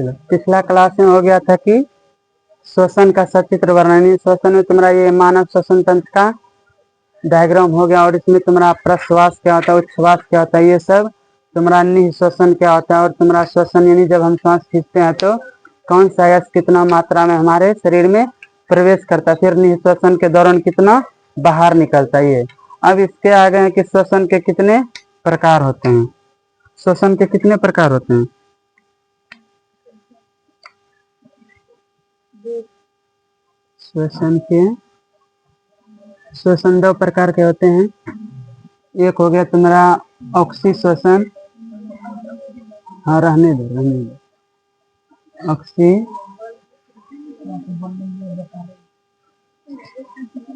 चलो, पिछला क्लास में हो गया था कि श्वसन का सचित्र वर्णन। श्वसन में तुम्हारा ये मानव श्वसन तंत्र का डायग्राम हो गया, और इसमें तुम्हारा प्रश्वास क्या होता है, उच्छ्वास क्या होता है, ये सब तुम्हारा निःश्वसन क्या होता है, और तुम्हारा श्वसन यानी जब हम सांस खींचते हैं तो कौन सा गैस कितना मात्रा में हमारे शरीर में प्रवेश करता है, फिर निःश्वसन के दौरान कितना बाहर निकलता है। ये अब इसके आगे है कि श्वसन के कितने प्रकार होते हैं। श्वसन के कितने प्रकार होते हैं? श्वसन दो प्रकार के होते हैं। एक हो गया तुम्हारा ऑक्सी श्वसन, हाँ रहने दो ऑक्सी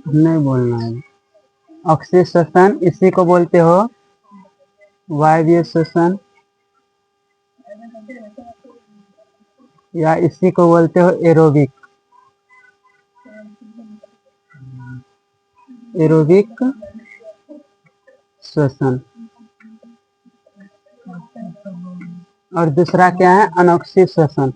नहीं बोलना है। ऑक्सी श्वसन, इसी को बोलते हो वायवीय श्वसन, या इसी को बोलते हो एरोबिक श्वसन। और दूसरा क्या है? अनॉक्सी श्वसन।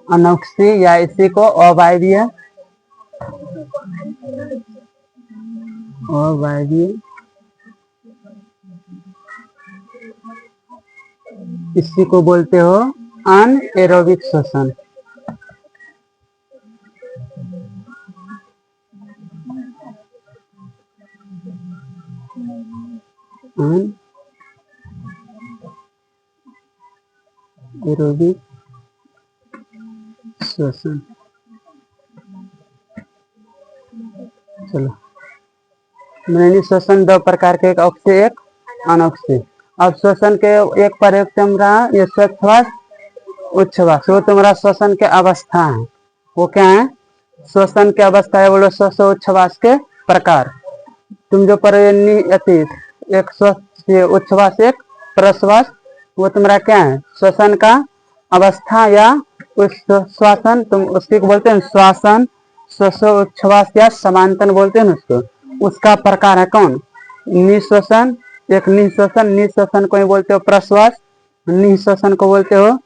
अनॉक्सी या इसी को अवायवीय इसी को बोलते हो अनएरोबिक श्वसन। एरोबिक श्वसन। चलो, मैंने श्वसन दो प्रकार के, एक ऑक्सी एक अनऑक्सी। अब श्वसन के एक प्रयोग रहा ये श्वास उच्छ्वास, वो तुम्हारा श्वसन के अवस्था है। वो क्या है? श्वसन के अवस्था है, बोलो श्वास उच्छ्वास के प्रकार। तुम जो पर एक उच्छ्वास एक प्रश्वास, वो तुम्हारा क्या है? श्वसन का अवस्था या श्वासन, तुम उसकी बोलते हैं श्वासन, श्वासोच्छ्वास या समांतन बोलते हैं उसको। उसका प्रकार है कौन? निःश्वसन, एक निःश्वसन, निःश्वसन को ही बोलते हो प्रश्वास, निःश्वसन को बोलते हो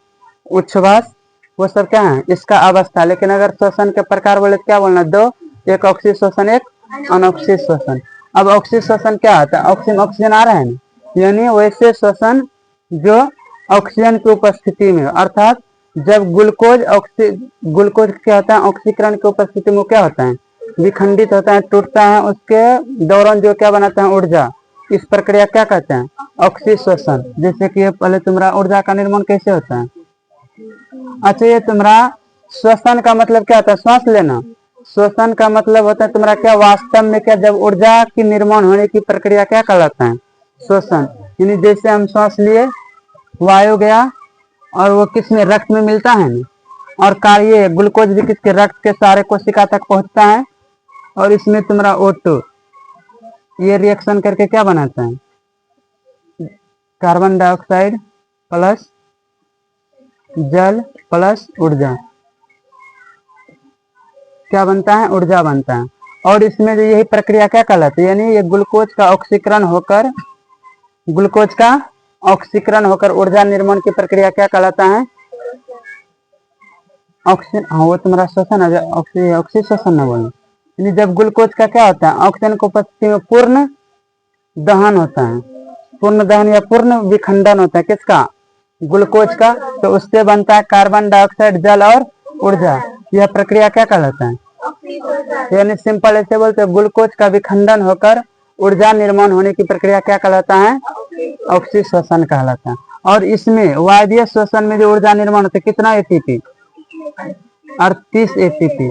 उच्छ्वास। वो सब क्या है? इसका अवस्था। लेकिन अगर श्वसन के प्रकार बोले तो क्या बोलना? दो, एक ऑक्सी श्वसन एक अनऑक्सी श्वसन। अब ऑक्सी श्वसन क्या होता है? ऑक्सीजन आ रहा है ना, यानी वैसे श्वसन जो ऑक्सीजन की उपस्थिति में, अर्थात जब ग्लूकोज क्या होता है? ऑक्सीकरण की उपस्थिति में क्या होता है? विखंडित होता है, टूटता है, उसके दौरान जो क्या बनाता है? ऊर्जा। इस प्रक्रिया क्या कहते हैं? ऑक्सी श्वसन। जैसे कि पहले तुम्हारा ऊर्जा का निर्माण कैसे होता है? अच्छा, ये तुम्हारा श्वसन का मतलब क्या होता है? श्वास लेना। श्वसन का मतलब होता है तुम्हारा क्या वास्तव में क्या, जब ऊर्जा की निर्माण होने की प्रक्रिया क्या कहलाता है? श्वसन। यानी जैसे हम श्वास लिए, वायु गया और वो किसमें? रक्त में मिलता है ना, और कार्य ग्लूकोज भी किसके? रक्त के सारे कोशिका तक पहुंचता है, और इसमें तुम्हारा O2 ये रिएक्शन करके क्या बनाता है? कार्बन डाइऑक्साइड प्लस जल प्लस ऊर्जा क्या बनता है? ऊर्जा बनता है। और इसमें जो यही प्रक्रिया क्या कहलाती है? यानी ये ग्लूकोज का ऑक्सीकरण होकर ऊर्जा निर्माण की प्रक्रिया क्या कहलाता है? ऑक्सीजन। हाँ, वो तुम्हारा श्वसन है, ऑक्सी श्वसन न बोलो। यानी जब ग्लूकोज का क्या होता है? ऑक्सीजन की उपस्थिति में पूर्ण दहन होता है, पूर्ण दहन या पूर्ण विखंडन होता है। किसका? ग्लूकोज का। तो उससे बनता है कार्बन डाइऑक्साइड, जल और ऊर्जा। यह प्रक्रिया क्या कहलाता है? यानी सिंपल ऐसे बोलते हैं, ग्लूकोज का विखंडन होकर ऊर्जा निर्माण होने की प्रक्रिया क्या कहलाता है? ऑक्सी श्वसन कहलाता है। और इसमें वायवीय श्वसन में जो ऊर्जा निर्माण होता है कितना एटीपी? 38 एटीपी।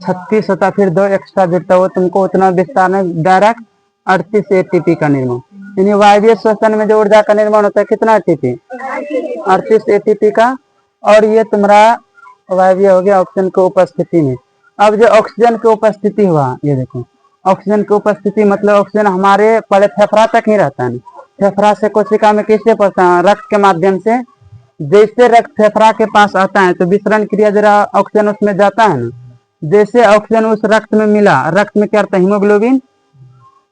36 होता, फिर 2 एक्स्ट्रा जुड़ता, वो तुमको उतना विस्तार में डायरेक्ट 38 एटीपी का निर्माण। यानी वायवीय श्वसन में जो ऊर्जा का निर्माण होता है कितना एटीपी? 38 एटीपी का। और ये तुम्हारा वायवीय हो गया ऑक्सीजन की उपस्थिति में। अब जो ऑक्सीजन की उपस्थिति हुआ, ये देखो ऑक्सीजन की उपस्थिति मतलब ऑक्सीजन हमारे पहले फेफड़ा तक ही रहता है, फेफड़ा से कोशिका में किससे पहुंचता है? रक्त के माध्यम से। जैसे रक्त फेफड़ा के पास आता है तो विसरण क्रिया जरा ऑक्सीजन उसमें जाता है ना, जैसे ऑक्सीजन उस रक्त में मिला, रक्त में क्या रहता है, हीमोग्लोबिन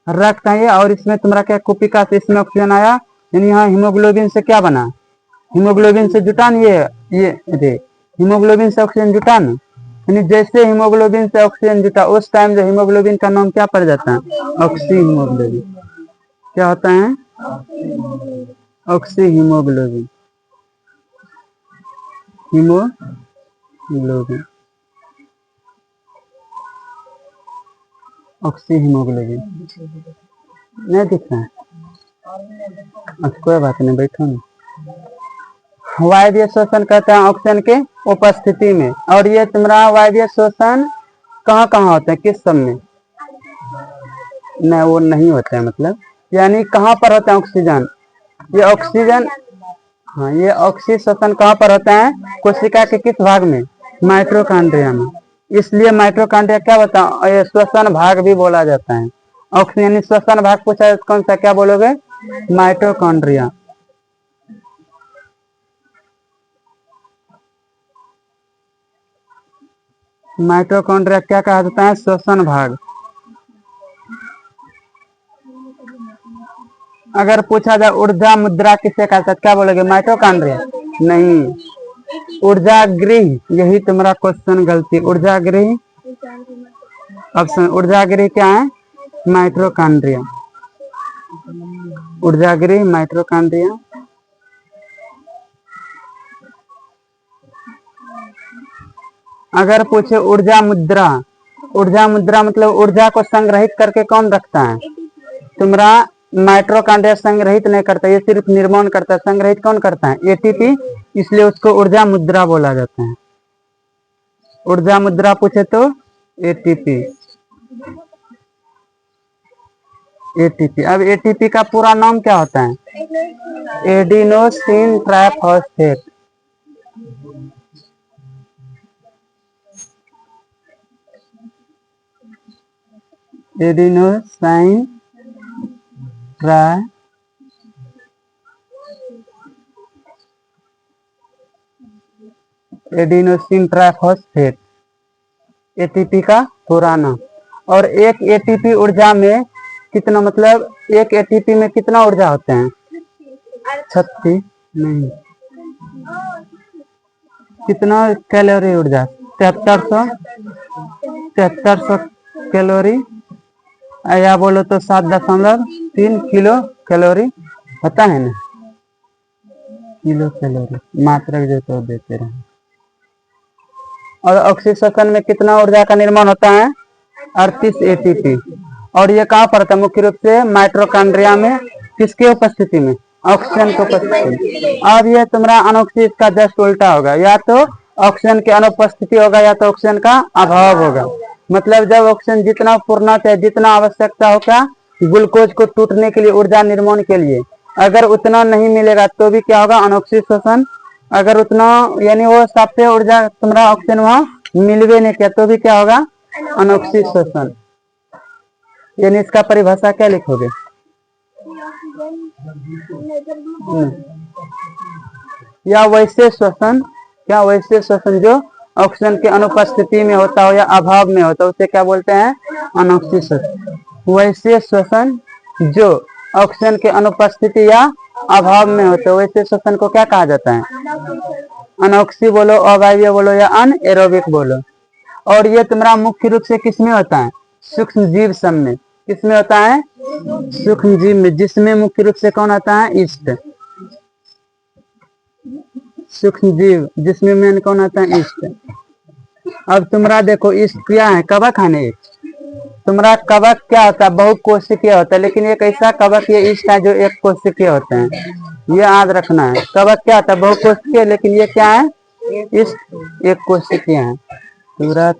रक्त है ये, और इसमें तुम्हारा क्या कुपिका से इसमें ऑक्सीजन आया, यानी यहाँ हीमोग्लोबिन से क्या बना, हीमोग्लोबिन से जुटान, ये हीमोग्लोबिन से ऑक्सीजन जुटान, यानी जैसे हीमोग्लोबिन से ऑक्सीजन जुटा उस टाइम जो हीमोग्लोबिन का नाम क्या पड़ जाता है, ऑक्सी हीमोग्लोबिन। क्या होता है, oxy haemoglobin, haemoglobin, oxy haemoglobin. नहीं दिख रहा है, अच्छा कोई बात नहीं, बैठो ना। वायवीय श्वसन कहते हैं ऑक्सीजन के उपस्थिति में, और ये तुम्हारा वायवीय श्वसन कहाँ कहाँ होते हैं, किस सब में, नहीं वो नहीं होते हैं, मतलब यानी कहाँ पर होता है ऑक्सीजन, ये ऑक्सीजन, हाँ ये ऑक्सी श्वसन कहाँ पर होता है, कोशिका के किस भाग में, माइटोकॉन्ड्रिया में, इसलिए माइटोकॉन्ड्रिया क्या होता है, श्वसन भाग भी बोला जाता है। ऑक्सीजन यानी श्वसन भाग पूछा कौन सा, क्या बोलोगे, माइटोकॉन्ड्रिया। माइटोकॉन्ड्रिया क्या कहा जाता है, श्वसन भाग। अगर पूछा जाए ऊर्जा मुद्रा किसे कहता है, क्या बोलोगे, माइटोकॉन्ड्रिया, नहीं ऊर्जा गृह, यही तुम्हारा क्वेश्चन गलती, ऊर्जा गृह ऑप्शन, ऊर्जा गृह क्या है, माइटोकॉन्ड्रिया, ऊर्जा गृह माइटोकॉन्ड्रिया। अगर पूछे ऊर्जा मुद्रा, ऊर्जा मुद्रा मतलब ऊर्जा को संग्रहित करके कौन रखता है, तुम्हारा माइटोकॉन्ड्रिया संग्रहित नहीं करता, ये सिर्फ निर्माण करता है, संग्रहित कौन करता है, एटीपी, इसलिए उसको ऊर्जा मुद्रा बोला जाता है। ऊर्जा मुद्रा पूछे तो एटीपी, एटीपी। अब एटीपी का पूरा नाम क्या होता है, adenosine triphosphate, adenosine adenosine triphosphate, ATP का पूरा नाम। और एक एटीपी ऊर्जा में कितना, मतलब एक एटीपी में कितना ऊर्जा होते हैं, 36 नहीं, कितना कैलोरी ऊर्जा, 7300 कैलोरी, या बोलो तो 7.3 किलो कैलोरी होता है ना, किलो कैलोरी मात्रक जो तो देते रहे। और ऑक्सीजन में कितना ऊर्जा का निर्माण होता है, 38 एटीपी, और ये कहाँ पर होता है, मुख्य रूप से माइटोकॉन्ड्रिया में, किसके उपस्थिति में, ऑक्सीजन की उपस्थिति। अब ये तुम्हारा अनऑक्सीजन का जस्ट उल्टा होगा, या तो ऑक्सीजन की अनुपस्थिति होगा या तो ऑक्सीजन का अभाव होगा। मतलब जब ऑक्सीजन जितना पूर्णत है, जितना आवश्यकता होगा ग्लूकोज को टूटने के लिए, ऊर्जा निर्माण के लिए, अगर उतना नहीं मिलेगा तो भी क्या होगा, अनऑक्सीजन श्वसन। अगर उतना यानी वो सबसे ऊर्जा तुम्हारा ऑक्सीजन वहां मिलवे नहीं किया तो भी क्या होगा, अनऑक्सीजन श्वसन। यानी इसका परिभाषा क्या लिखोगे, या वैसे श्वसन, क्या वैसे श्वसन जो ऑक्सीजन की अनुपस्थिति में होता हो या अभाव में होता है उसे क्या बोलते हैं, अनऑक्सीजन श्वसन। वैसे श्वसन जो ऑक्सीजन की अनुपस्थिति या अभाव में होते हैं, वैसे श्वसन को क्या कहा जाता है, अनऑक्सी बोलो, अवायवीय बोलो या अनएरोबिक बोलो। और ये तुम्हारा मुख्य रूप से किसमें होता है, सूक्ष्म जीव सब में, किसमें होता है, सूक्ष्म जीव में, जिसमें मुख्य रूप से कौन आता है, ईस्ट, सूक्ष्म जीव जिसमें मेन कौन आता है, ईस्ट। अब तुम्हारा देखो ईस्ट क्या है, कवक है नहीं, तुम्हारा कवक क्या होता है, बहुकोशिकीय होता है, लेकिन एक ऐसा कवक ये ईस्ट है जो एक कोशिकीय होते हैं, ये याद रखना है। कवक क्या होता है, बहुकोशिकीय, लेकिन ये क्या है, ईस्ट एक कोशिकीय है पूरा।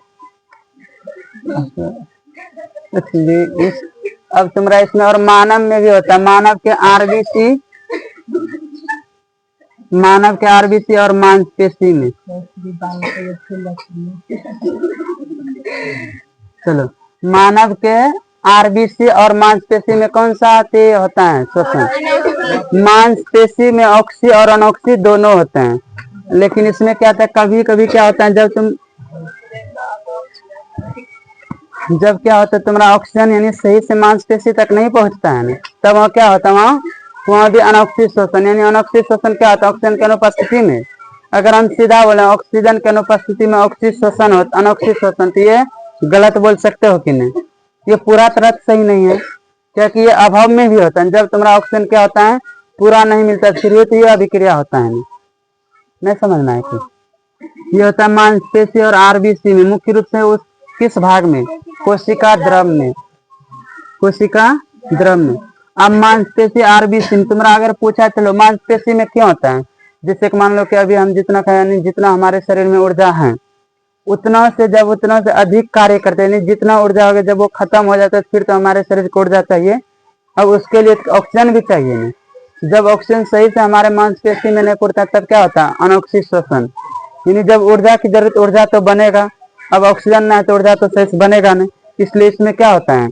अब तुम्हारा इसमें और मानव में भी होता है, मानव के आरबीसी, मानव के आरबीसी और मांसपेशी में, चलो मानव के आरबीसी और मांसपेशी में कौन सा होता है श्वसन, मांसपेशी में ऑक्सी और अनऑक्सी दोनों होते हैं। लेकिन इसमें क्या होता है, कभी कभी क्या होता है, जब तुम जब क्या होता है तुम्हारा ऑक्सीजन यानी सही से मांसपेशी तक नहीं पहुंचता है ना, तब वहाँ क्या होता है, वहाँ भी अनॉक्सिक शोषण। यानी अनॉक्सिक शोषण क्या होता है, ऑक्सीजन की अनुपस्थिति में। अगर हम सीधा बोले ऑक्सीजन की अनुपस्थिति में ऑक्सीजन शोषण होता, अनॉक्सिक शोषण, तो ये गलत बोल सकते हो कि नहीं? ये पूरा तरह सही नहीं है, क्योंकि ये अभाव में भी होता है। जब तुम्हारा ऑक्सीजन क्या होता है, पूरा नहीं मिलता, फिर भी तो ये अभिक्रिया होता है। नहीं समझना है कि ये होता है मांसपेशी और आरबीसी में, मुख्य रूप से उस किस भाग में, कोशिका द्रव में, कोशिका द्रव में। अब मांसपेशी आरबीसी में तुम्हारा अगर पूछा, चलो मांसपेशी में क्यों होता है, जैसे कि मान लो कि अभी हम जितना खाए, यानी जितना हमारे शरीर में ऊर्जा है, उतना से जब उतना से अधिक कार्य करते हैं, जितना ऊर्जा होगा जब वो खत्म हो जाता है, फिर तो हमारे शरीर को ऊर्जा चाहिए। अब उसके लिए ऑक्सीजन भी चाहिए नहीं। जब ऑक्सीजन सही से हमारे मांसपेशी में नहीं पड़ता, तब क्या होता है, अनॉक्सिक शोषण। यानी जब ऊर्जा की जरूरत, ऊर्जा तो बनेगा, अब ऑक्सीजन ना है तो ऊर्जा तो सही से बनेगा नहीं। इसलिए इसमें क्या होता है,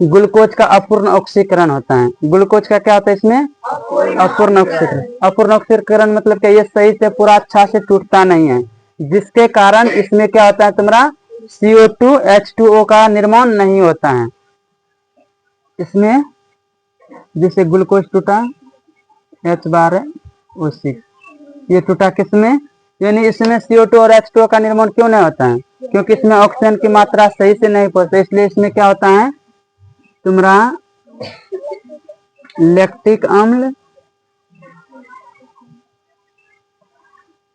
ग्लूकोज का अपूर्ण ऑक्सीकरण होता है। ग्लूकोज का क्या होता है इसमें, अपूर्ण ऑक्सीकरण। अपूर्ण ऑक्सीकरण मतलब कि ये सही से पूरा अच्छा से टूटता नहीं है, जिसके कारण इसमें क्या होता है, तुम्हारा CO2 H2O का निर्माण नहीं होता है। इसमें जैसे ग्लूकोज टूटा H12O6, ये टूटा किसमें, यानी इसमें CO2 और H2O का निर्माण क्यों नहीं होता है, क्योंकि इसमें ऑक्सीजन की मात्रा सही से नहीं पहुंचती। इसलिए इसमें क्या होता है, तुम्हारा लैक्टिक अम्ल,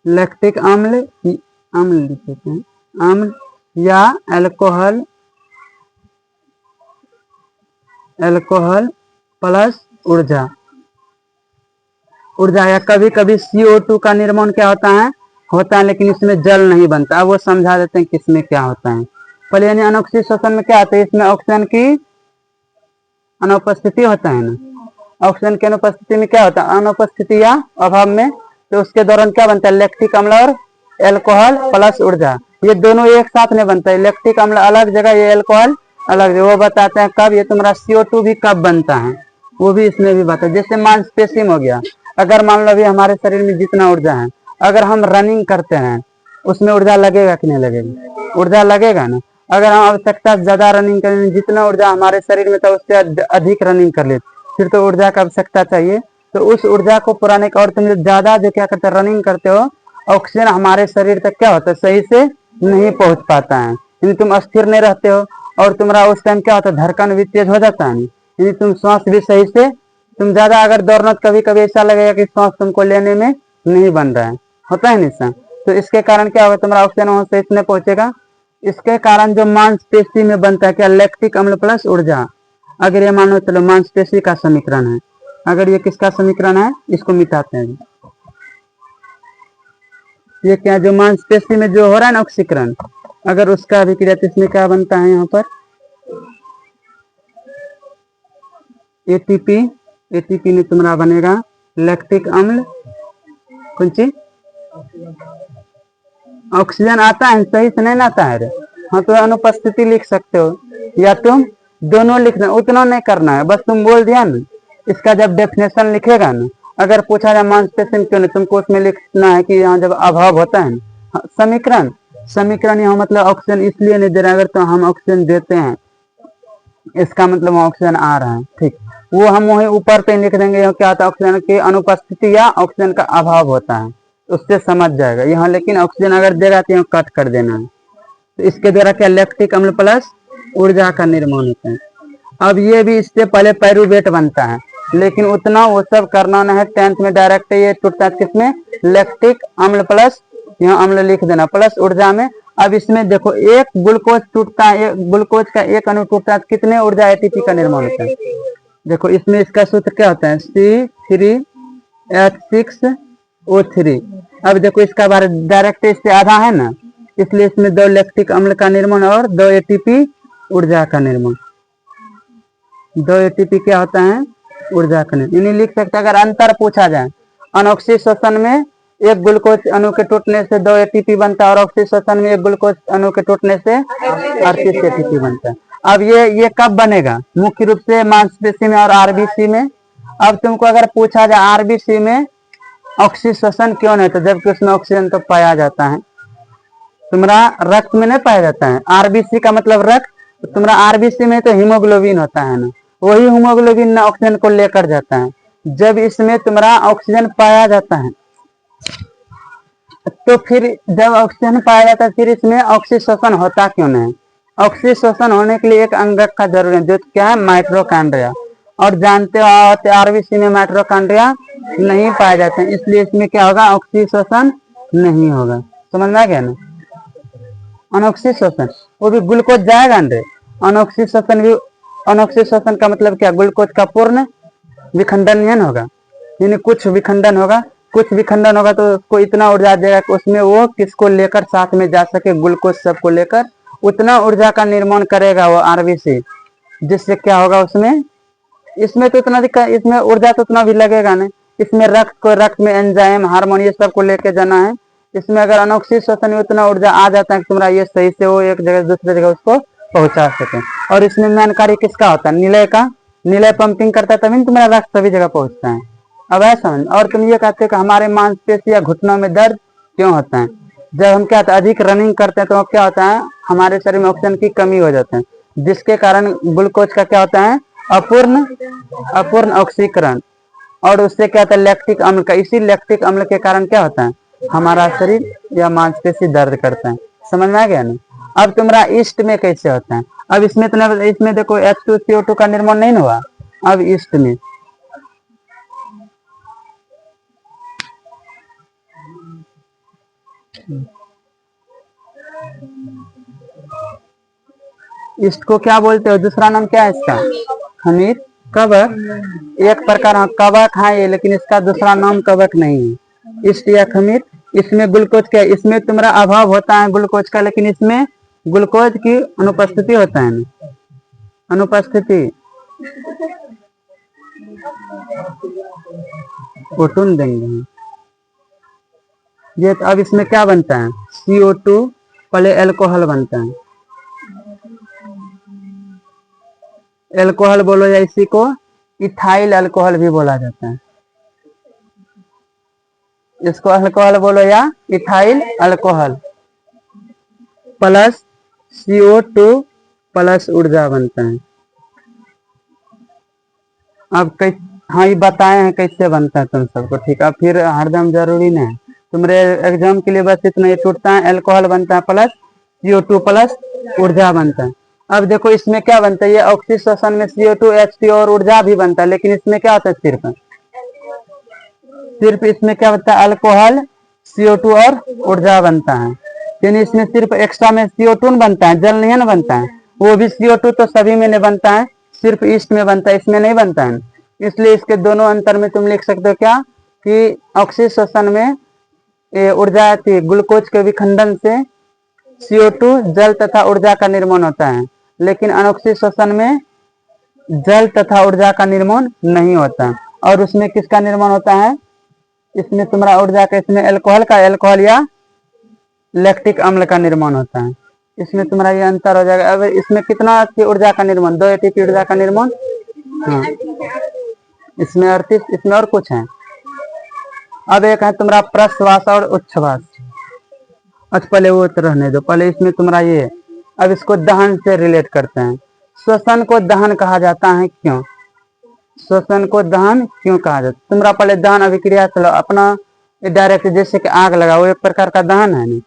लैक्टिक अम्ल, अम्ल लिखते हैं, अम्ल या अल्कोहल, अल्कोहल प्लस ऊर्जा, ऊर्जा, या कभी कभी CO2 का निर्माण क्या होता है, लेकिन इसमें जल नहीं बनता। वो समझा देते हैं किसमें क्या होता है पहले। यानी अनॉक्सिक शोषण में क्या होता है, इसमें ऑक्सीजन की अनुपस्थिति होता है ना। ऑक्सीजन की अनुपस्थिति में क्या होता है, अनुपस्थिति या अभाव में, तो उसके दौरान क्या बनता है, लैक्टिक अम्ल और एल्कोहल प्लस ऊर्जा। ये दोनों एक साथ में बनता है, लैक्टिक अम्ल अलग जगह, ये एल्कोहल अलग जगह। वो बताते हैं कब, ये तुम्हारा CO2 भी कब बनता है, वो भी इसमें भी बताया। जैसे मांसपेशी में हो गया, अगर मान लो अभी हमारे शरीर में जितना ऊर्जा है, अगर हम रनिंग करते हैं, उसमें ऊर्जा लगेगा कि नहीं लगेगा, ऊर्जा लगेगा ना। अगर हम आवश्यकता से ज्यादा रनिंग करें, जितना ऊर्जा हमारे शरीर में था उससे अधिक रनिंग कर ले, फिर तो ऊर्जा की आवश्यकता चाहिए। तो उस ऊर्जा को पुराने का, और तुम ज्यादा जो क्या करते हो, रनिंग करते हो, ऑक्सीजन हमारे शरीर तक क्या होता है, सही से नहीं पहुंच पाता है, यानी तुम स्थिर नहीं रहते हो, और तुम्हारा उस टाइम क्या होता है, धड़कन भी तेज हो जाता है, यानी तुम सांस भी सही से, तुम ज्यादा अगर दौड़ना, कभी कभी ऐसा लगेगा कि सांस तुमको लेने में नहीं बन रहा है, होता है निशा। तो इसके कारण क्या होगा, तुम्हारा ऑक्सीजन वहां से इसमें पहुंचेगा। इसके कारण जो मांसपेशी में बनता है क्या, लैक्टिक अम्ल प्लस ऊर्जा। अगर ये मानो चलो मांसपेशी का समीकरण है, अगर ये किसका समीकरण है, इसको मिटाते हैं। ये क्या, जो मांसपेशी में जो हो रहा है ना ऑक्सीकरण, अगर उसका अभिक्रिया, तो इसमें क्या बनता है, यहाँ पर ATP, ATP में तुम्हारा बनेगा लैक्टिक अम्ल, कौन सी, ऑक्सीजन आता है सही से नहीं आता है, हाँ तो अनुपस्थिति लिख सकते हो, या तुम दोनों लिखना, उतना नहीं करना है, बस तुम बोल दिया ना। इसका जब डेफिनेशन लिखेगा ना, अगर पूछा जाए मांसपेशी क्यों नहीं, तुमको उसमें लिखना है कि यहाँ जब अभाव होता है ना, समीकरण, समीकरण यहाँ मतलब ऑक्सीजन इसलिए नहीं दे रहा, अगर तो हम ऑक्सीजन देते हैं इसका मतलब ऑक्सीजन आ रहा है, ठीक, वो हम वही ऊपर पे लिख देंगे। क्या होता है, ऑक्सीजन की अनुपस्थिति या ऑक्सीजन का अभाव होता है, उससे समझ जाएगा यहाँ। लेकिन ऑक्सीजन अगर देगा तो यहाँ कट कर देना है। तो इसके द्वारा क्या, लैक्टिक अम्ल प्लस ऊर्जा का निर्माण होता है। अब ये भी इससे पहले पायरुवेट बनता है, लेकिन उतना वो सब करना नहीं है, 10th में डायरेक्ट ये टूटता है किसमें, लैक्टिक अम्ल प्लस, यहाँ अम्ल लिख देना, प्लस ऊर्जा में। अब इसमें देखो एक ग्लूकोज टूटता है, ग्लूकोज का एक अणु टूटता है, कितने ऊर्जा ATP का निर्माण होता है। देखो इसमें इसका सूत्र क्या होता है, C3H6O3। अब देखो इसका बारे डायरेक्ट इससे आधा है ना, इसलिए इसमें 2 लैक्टिक अम्ल का निर्माण और 2 ATP ऊर्जा का निर्माण। 2 ATP क्या होता है, ऊर्जा का निर्माण। इन्हें लिख सकते, अगर अंतर पूछा जाए, अनॉक्सिक शोषण में एक ग्लूकोज अणु के टूटने से 2 ATP बनता है, और ऑक्सीजन शोषण में एक ग्लूकोज अणु के टूटने से 38 ATP बनता है। अब ये कब बनेगा, मुख्य रूप से मांसपेशी में और आरबीसी में। अब तुमको अगर पूछा जाए आरबीसी में ऑक्सीजन शोषण क्यों नहीं, तो जबकि उसमें ऑक्सीजन तो पाया जाता है, तुम्हारा रक्त में नहीं पाया जाता है। आरबीसी का मतलब रक्त, तो तुम्हारा आरबीसी में तो हीमोग्लोबिन होता है ना, वही हीमोग्लोबिन ना ऑक्सीजन को लेकर जाता है। जब इसमें तुम्हारा ऑक्सीजन पाया जाता है, तो फिर जब ऑक्सीजन पाया जाता है, फिर इसमें ऑक्सीशोषण होता क्यों नहीं? ऑक्सीशोषण होने के लिए एक अंगक का जरूरी है, जो क्या है, माइटोकॉन्ड्रिया। और जानते हो आरबीसी में माइटोकॉन्ड्रिया नहीं पाए जाते हैं, इसलिए इसमें क्या होगा, ऑक्सीशोषण नहीं होगा। समझ में आ गया ना? अनऑक्सीशोषण, वो भी ग्लूकोज जाएगा ना, अनऑक्सीशोषण भी, अनऑक्सीशोषण का मतलब क्या, ग्लूकोज का पूर्ण विखंडन नहीं होगा, यानी कुछ विखंडन होगा। कुछ विखंडन होगा तो उसको इतना ऊर्जा देगा कि उसमें वो किसको लेकर साथ में जा सके, ग्लूकोज सबको लेकर उतना ऊर्जा का निर्माण करेगा वो आरबीसी, जिससे क्या होगा उसमें, इसमें तो इतना इसमें ऊर्जा तो उतना भी लगेगा नहीं। इसमें रक्त में एंजाइम, हार्मोन, ये सब को लेके जाना है। इसमें अगर अनऑक्सीशोषण में उतना ऊर्जा आ जाता है कि तुम्हारा ये सही से वो एक जगह से दूसरे जगह उसको पहुंचा सके। और इसमें मेन कार्य किसका होता है, निलय का। निलय पंपिंग करता है तभी तुम्हारा रक्त सभी जगह पहुंचता है। अब है समझ। और तुम ये कहते हो कि हमारे मांसपेशी या घुटनों में दर्द क्यों होता है? जब हम क्या होता है, अधिक रनिंग करते हैं तो क्या होता है, हमारे शरीर में ऑक्सीजन की कमी हो जाती है, जिसके कारण ग्लूकोज का क्या होता है, अपूर्ण ऑक्सीकरण, और उससे क्या होता है, लैक्टिक अम्ल का। इसी लैक्टिक अम्ल के कारण क्या होता है, हमारा शरीर या मांसपेशी दर्द करता है। समझ में आ गया ना? अब तुम्हारा ईस्ट में कैसे होता है? अब इसमें तो इसमें देखो H2CO2 का निर्माण नहीं हुआ। अब ईस्ट में ईस्ट को क्या बोलते हो, दूसरा नाम क्या है इसका, खमीर कवक। एक प्रकार कवक है ये, लेकिन इसका दूसरा नाम कवक नहीं है, ईस्ट या खमीर। इसमें ग्लूकोज क्या, इसमें तुम्हारा अभाव होता है ग्लूकोज का, लेकिन इसमें ग्लूकोज की अनुपस्थिति होता है ना, अनुपस्थिति। ओटून देंगे ये। तो अब इसमें क्या बनता है, CO2 पहले एल्कोहल बनता है। एल्कोहल बोलो या इसी को इथाइल अल्कोहल भी बोला जाता है। इसको अल्कोहल बोलो या ethyl alcohol, plus CO2 plus ऊर्जा बनता है। अब हाँ ये बताए हैं कैसे बनता है तुम सबको, ठीक है। फिर हरदम जरूरी नहीं, तुम्हारे एग्जाम के लिए बस इतना, ये टूटता है, एल्कोहल बनता है प्लस CO2 प्लस ऊर्जा बनता है। अब देखो इसमें क्या बनता है, ये ऑक्सीशोषण में CO2 H2 और ऊर्जा भी बनता है, लेकिन इसमें क्या होता है, सिर्फ इसमें क्या बनता है, अल्कोहल, CO2 और ऊर्जा बनता है। यानी इसमें सिर्फ एक्स्ट्रा में CO2 बनता है, जल नहीं ना बनता है। वो भी CO2 तो सभी में नहीं बनता है, सिर्फ ईस्ट में बनता है, इसमें नहीं बनता है। इसलिए इसके दोनों अंतर में तुम लिख सकते हो क्या, कि ऑक्सीशोषण में ऊर्जा आती है, ग्लूकोज के विखंडन से CO2 जल तथा ऊर्जा का निर्माण होता है, लेकिन अनऑक्सीशोषण में जल तथा ऊर्जा का निर्माण नहीं होता। और उसमें किसका निर्माण होता है, इसमें तुम्हारा ऊर्जा का, इसमें एल्कोहल का, एल्कोहल या लैक्टिक अम्ल का निर्माण होता है। इसमें तुम्हारा ये अंतर हो जाएगा। अब इसमें कितना ऊर्जा का निर्माण, 2 ATP ऊर्जा का निर्माण, हाँ। इसमें 38, इसमें और कुछ है। अब एक है तुम्हारा प्रश्वास और उच्छ्वास। अच्छा पहले वो तो रहने दो, पहले इसमें तुम्हारा ये, अब इसको दहन से रिलेट करते हैं। श्वसन को दहन कहा जाता है क्यों, श्वसन को दहन क्यों कहा जाता है? तुम्हारा पहले दहन अभिक्रिया चलो अपना डायरेक्ट, जैसे कि आग लगाओ, एक प्रकार का दहन है नहीं।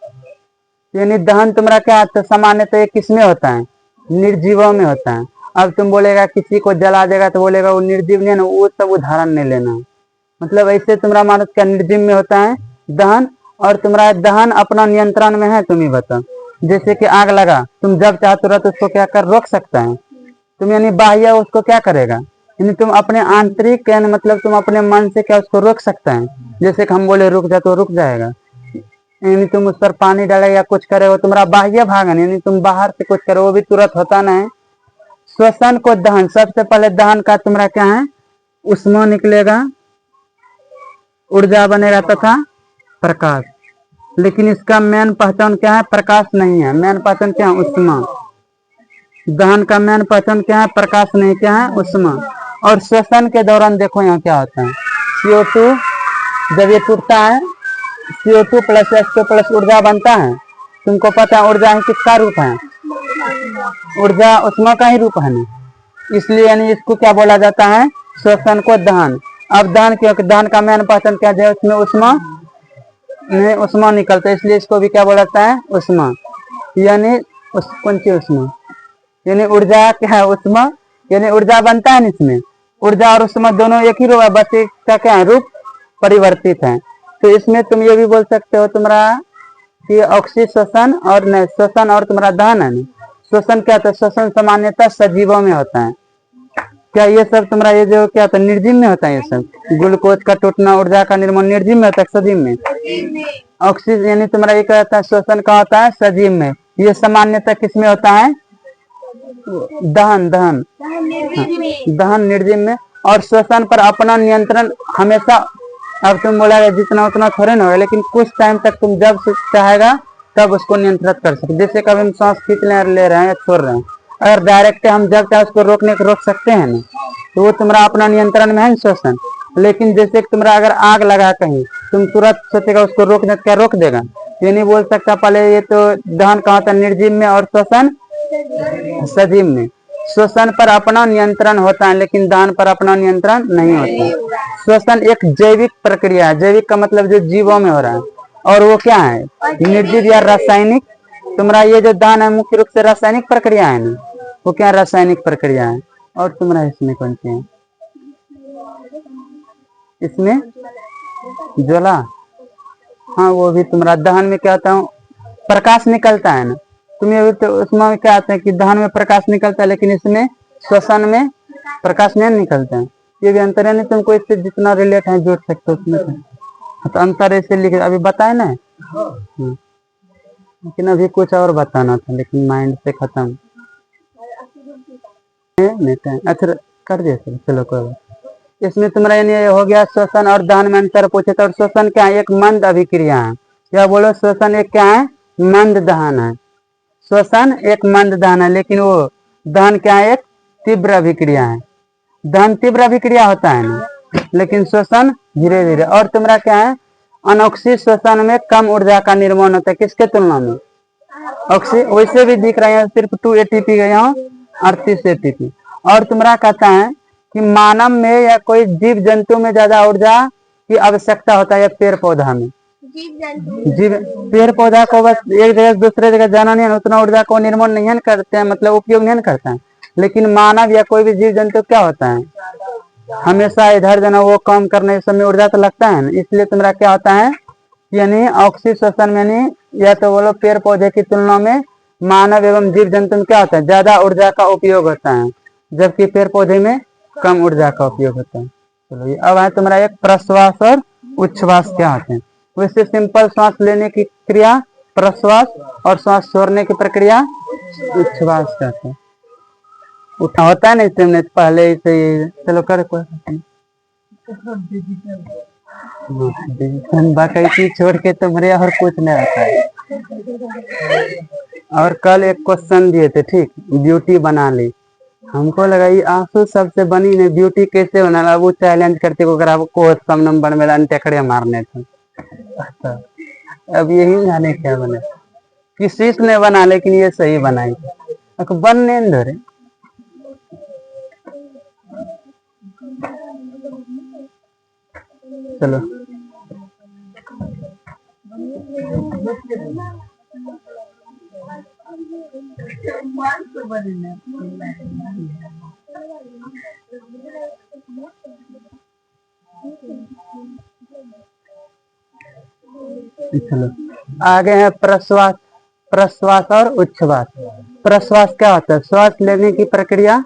यानी दहन तुम्हारा क्या, सामान्यतः ये किसमें होता है, निर्जीवों में होता है। अब तुम बोलेगा किसी को जला देगा तो बोलेगा वो निर्जीव नहीं है ना, वो सब उदाहरण नहीं लेना। मतलब ऐसे तुम्हारा मानो क्या निर्जीव में होता है दहन, और तुम्हारा दहन अपना नियंत्रण में है। तुम ही बताओ, जैसे कि आग लगा, तुम जब चाहो तुरंत उसको क्या कर रोक सकता है तुम, यानी बाह्य उसको क्या करेगा, यानी तुम अपने आंतरिक, मतलब तुम अपने मन से क्या उसको रोक सकता है। जैसे कि हम बोले रुक जा तो रुक जाएगा, यानी तुम उस पर पानी डाले या कुछ करे, वो तुम्हारा बाह्य भाग है, यानी तुम बाहर से कुछ करो वो भी तुरंत होता नहीं। श्वसन को दहन, सबसे पहले दहन का तुम्हारा क्या है, उष्मा निकलेगा, ऊर्जा बनेगा तथा प्रकाश। लेकिन इसका मेन पहचान क्या है, प्रकाश नहीं है, मेन पहचान क्या है, उष्मा। दहन का मेन पहचान क्या है, प्रकाश नहीं, क्या है, उष्मा। और श्वसन के दौरान देखो यहाँ क्या होता है, CO2 जब ये टूटता है, CO2 प्लस H2 प्लस ऊर्जा बनता है, तुमको पता है ऊर्जा ही किसका रूप है? ऊर्जा उष्मा का ही रूप है ना, इसलिए यानी इसको क्या बोला जाता है? श्वसन को दहन। अब दहन, क्योंकि दहन का मेन पहचान क्या है? उसमें उष्मा नहीं, उष्मा निकलता है, इसलिए इसको भी क्या बोला जाता है? उष्मा। यानी कौन सी उष्मा? यानी ऊर्जा क्या है? उष्मा। यानी ऊर्जा बनता है इसमें, ऊर्जा और उष्मा दोनों एक ही रूप है, बस एक का क्या है? रूप परिवर्तित है। तो इसमें तुम ये भी बोल सकते हो तुम्हारा कि ऑक्सी श्वसन और नहीं, श्वसन और तुम्हारा दहन है ना। श्वसन क्या होता है? श्वसन सामान्यतः सजीवों में होता है। क्या ये सब तुम्हारा ये जो क्या होता है? निर्जीव में होता है। ये सब ग्लूकोज का टूटना, ऊर्जा का निर्माण निर्जीव में होता है, सजीव में? ऑक्सीजन यानी तुम्हारा ये कहता है श्वसन का होता है सजीव में, ये सामान्यतः किस में होता है? दहन दहन दहन निर्जीव में। और श्वसन पर अपना नियंत्रण हमेशा, अब तुम बोला जितना उतना थोड़े ना होगा, लेकिन कुछ टाइम तक तुम जब चाहेगा तब उसको नियंत्रित कर सकते। जैसे कभी हम सांस खींच ले रहे हैं या छोड़ रहे हैं, अगर डायरेक्ट हम जब चाहे उसको रोकने को रोक सकते हैं ना, तो वो तुम्हारा अपना नियंत्रण में है श्वसन। लेकिन जैसे तुम्हारा अगर आग लगा कहीं, तुम तुरंत सोचेगा उसको रोकने, क्या रोक देगा? ये नहीं बोल सकता। पहले ये तो दहन कहा था निर्जीव में और श्वसन सजीव में। श्वसन पर अपना नियंत्रण होता है, लेकिन दहन पर अपना नियंत्रण नहीं होता। श्वसन एक जैविक प्रक्रिया है। जैविक का मतलब जो जीवों में हो रहा है, और वो क्या है? निर्जीव या रासायनिक। तुम्हारा ये जो दहन है मुख्य रूप से रासायनिक प्रक्रिया है ना, वो क्या रासायनिक प्रक्रिया है। और तुम्हारा इसमें कौन सी है? इसमें ज्वाला, हाँ वो भी तुम्हारा दहन में क्या होता है? प्रकाश निकलता है ना। तुम ये तो उसमें क्या आता है कि दहन में प्रकाश निकलता है, लेकिन इसमें श्वसन में प्रकाश नहीं निकलता है। ये भी अंतर है। नहीं तुमको इससे जितना रिलेट है जोड़ सकते हो उसमें, तो अंतर ऐसे लिखे अभी बताए ना। लेकिन अभी कुछ और बताना था, लेकिन माइंड से खत्म। अच्छा कर दिया सर, चलो कोई बात। इसमें तुम्हारा यानी हो गया श्वसन और दहन में अंतर पूछे तो। श्वसन क्या है? एक मंद अभिक्रिया है। क्या बोलो? श्वसन एक क्या है? मंद दहन है। श्वसन एक मंद दहन है, लेकिन वो दहन क्या है? एक तीव्र अभिक्रिया है। दहन तीव्र अभिक्रिया होता है ना, लेकिन श्वसन धीरे धीरे। और तुम्हारा क्या है? अनोक्सी श्वसन में कम ऊर्जा का निर्माण होता है, किसके तुलना में? ऑक्सी। वैसे भी दिख रहे हैं सिर्फ 2 ATP गया हूँ, 38 ATP। और तुम्हारा कहता है कि मानव में या कोई जीव जंतु में ज्यादा ऊर्जा की आवश्यकता होता है, या पेड़ पौधा में? जीव पेड़ पौधा को बस एक जगह दूसरे जगह जाना नहीं है, उतना ऊर्जा को निर्माण नहीं करते हैं, मतलब उपयोग नहीं करता है। लेकिन मानव या कोई भी जीव जंतु क्या होता है? हमेशा इधर जाना, वो काम करने समय ऊर्जा तो लगता है ना। इसलिए तुम्हारा क्या होता है? यानी ऑक्सी श्वसन में यानी या तो बोलो पेड़ पौधे की तुलना में मानव एवं जीव जंतु में क्या होता है? ज्यादा ऊर्जा का उपयोग होता है, जबकि पेड़ पौधे में कम ऊर्जा का उपयोग होता है। चलो ये अब है तुम्हारा एक प्रश्वास और उच्छ्वास क्या होते हैं। वैसे सिंपल सांस लेने की क्रिया प्रश्वास, और सांस छोड़ने की प्रक्रिया उच्छ्वास कहते हैं। उठा होता है ना इसमें पहले से। चलो कर बाकी चीज छोड़ के तुम्हारे और कुछ नहीं रहता है। और कल एक क्वेश्चन दिए थे, ठीक, ब्यूटी बना ली। हमको लगा ये आंसू सबसे बनी नहीं, ब्यूटी कैसे बना? वो चैलेंज करते को कम नंबर में टेकड़े मारने थे। अब यही जाने क्या बने, किसी ने बना, लेकिन ये सही बनाई। बनने धरे चलो चलो आगे है प्रश्वास। प्रश्वास और उच्छ्वास। प्रश्वास क्या होता है? श्वास लेने की प्रक्रिया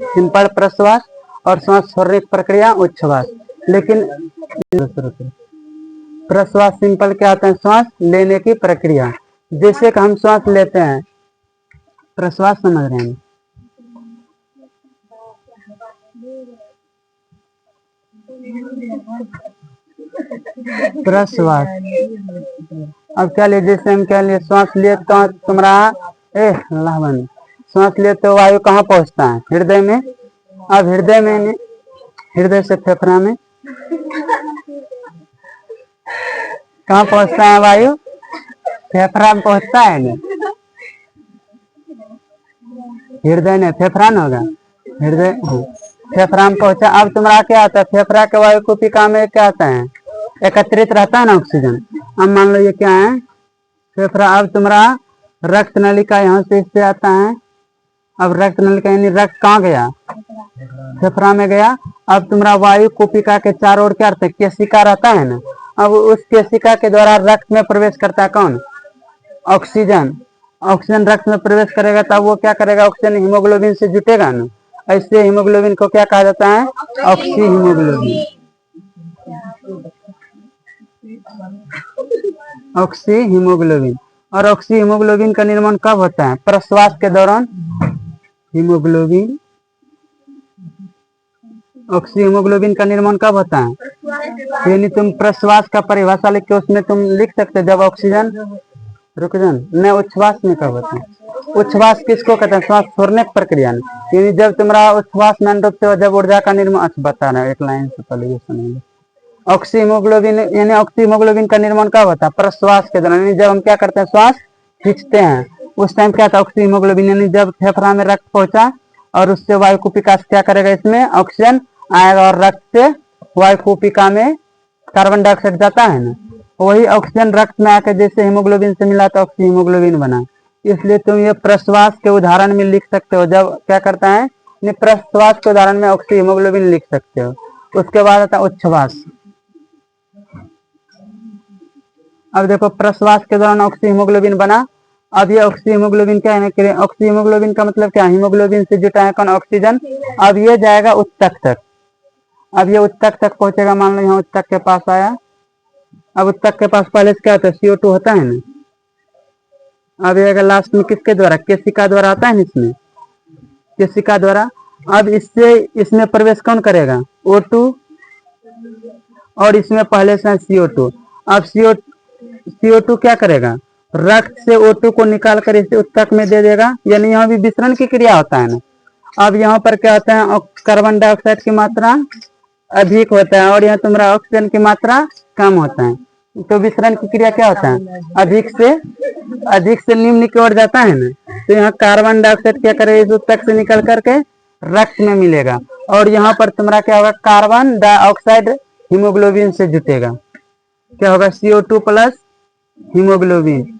सिंपल प्रश्वास, और श्वास छोड़ने की प्रक्रिया उच्छ्वास। लेकिन प्रश्वास सिंपल क्या होता है? श्वास लेने की प्रक्रिया। जैसे कि हम श्वास लेते हैं, प्रश्वास समझ रहे हैं? प्रश्वास। अब क्या ले, जैसे हम क्या लिए श्वास लिए तो तुम्हारा श्वास लिए तो वायु कहाँ पहुंचता है? हृदय में। अब हृदय में, हृदय से फेफड़ा में कहाँ पहुंचता है वायु? फेफड़ा में पहुंचता है ना, हृदय ने फेफड़ा न होगा, हृदय फेफड़ा में पहुंचा। अब तुम्हारा क्या आता है, फेफड़ा के वायु कुपिका में क्या आता है, एकत्रित रहता है ना ऑक्सीजन। अब मान लो ये क्या है, फेफड़ा। अब तुम्हारा रक्त नलिका यहाँ से इससे आता है। अब रक्त नलिका यानी रक्त कहाँ गया, फेफड़ा में गया। अब तुम्हारा वायु कुपिका के चारों ओर क्या रहता है, केशिका रहता है ना। अब उस केशिका के द्वारा रक्त में प्रवेश करता है कौन, ऑक्सीजन। ऑक्सीजन रक्त में प्रवेश करेगा तब वो क्या करेगा, ऑक्सीजन हीमोग्लोबिन से जुटेगा ना। ऐसे हीमोग्लोबिन को क्या कहा जाता है, ऑक्सी हीमोग्लोबिन। Oxy haemoglobin. और ऑक्सी हीमोग्लोबिन का निर्माण कब होता है, प्रश्वास के दौरान। हीमोग्लोबिन, ऑक्सी हीमोग्लोबिन का निर्माण कब होता है, यानी तुम प्रश्वास का परिभाषा लिख के उसमें तुम लिख सकते हो, जब ऑक्सीजन रुक जान न, उच्छ्वास में कब होता है। उच्छ्वास किसको कहते हैं, श्वास छोड़ने की प्रक्रिया में, यानी जब तुम्हारा उच्छ्वास में रूप से जब ऊर्जा का निर्माण, बता रहा है एक लाइन से पहले ये सुनेंगे। ऑक्सी हीमोग्लोबिन यानी ऑक्सी हीमोग्लोबिन का निर्माण कब होता है, प्रश्वास के दौरान, यानी जब हम क्या करते हैं, श्वास खींचते हैं उस टाइम क्या था, ऑक्सी हीमोग्लोबिन। यानी जब फेफड़ा में रक्त पहुंचा और उससे वायु कुपिका से क्या करेगा, इसमें ऑक्सीजन आएगा और रक्त से वायु कुपिका में कार्बन डाइऑक्साइड जाता है ना, वही ऑक्सीजन रक्त में आकर जैसे हीमोग्लोबिन से मिला तो ऑक्सी हीमोग्लोबिन बना। इसलिए तुम ये प्रश्वास के उदाहरण में लिख सकते हो, जब क्या करता है, प्रश्वास के उदाहरण में ऑक्सी हीमोग्लोबिन लिख सकते हो। उसके बाद आता है उच्छ्वास। अब देखो प्रश्वास के दौरान ऑक्सी हीमोग्लोबिन बना। अब ये ऑक्सी हीमोग्लोबिन क्या है, ऑक्सी हीमोग्लोबिन का मतलब क्या, हीमोग्लोबिन से जुटा है कौन, ऑक्सीजन। अब ये जाएगा उत्तक तक। अब ये उत्तक तक पहुंचेगा, मान लो यहाँ उत्तक के पास आया। अब उत्तक के पास पहले से क्या होता है, CO2 होता है ना। अब ये अगर लास्ट में किसके द्वारा, केशिका द्वारा आता है ना, इसमें केशिका द्वारा। अब इससे इसमें प्रवेश कौन करेगा, O2, और इसमें पहले से CO2। अब CO2 क्या करेगा, रक्त से O2 को निकाल कर इसे उत्तक में दे देगा, यानी यहाँ भी विसरण की क्रिया होता है ना। अब यहाँ पर क्या होता है, कार्बन डाइऑक्साइड की मात्रा अधिक होता है और यहाँ तुम्हारा ऑक्सीजन की मात्रा कम होता है। तो विसरण की क्रिया क्या होता है, अधिक से निम्न की ओर जाता है ना। तो यहाँ कार्बन डाइऑक्साइड क्या करेगा, इस उत्तक से निकल करके रक्त में मिलेगा और यहाँ पर तुम्हारा क्या होगा, कार्बन डाइऑक्साइड हीमोग्लोबिन से जुटेगा। क्या होगा, CO2 प्लस हीमोग्लोबिन।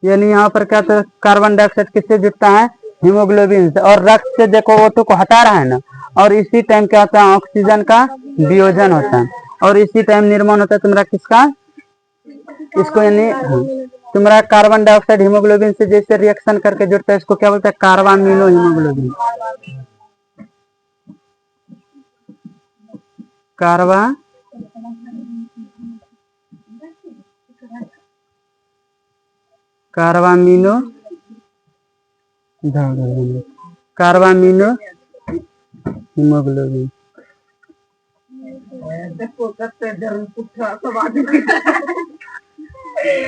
यानी यहाँ पर क्या, तो कार्बन डाइऑक्साइड किससे जुटता है, हीमोग्लोबिन से। और रक्त से देखो O2 को हटा रहा है ना, और इसी टाइम क्या होता है, ऑक्सीजन का वियोजन होता है और इसी टाइम निर्माण होता है तुम्हारा किसका, इसको यानी तुम्हारा कार्बन डाइऑक्साइड हीमोग्लोबिन से जैसे रिएक्शन करके जुड़ता है, इसको क्या बोलते हैं, carbamino haemoglobin. Carbamino haemoglobin.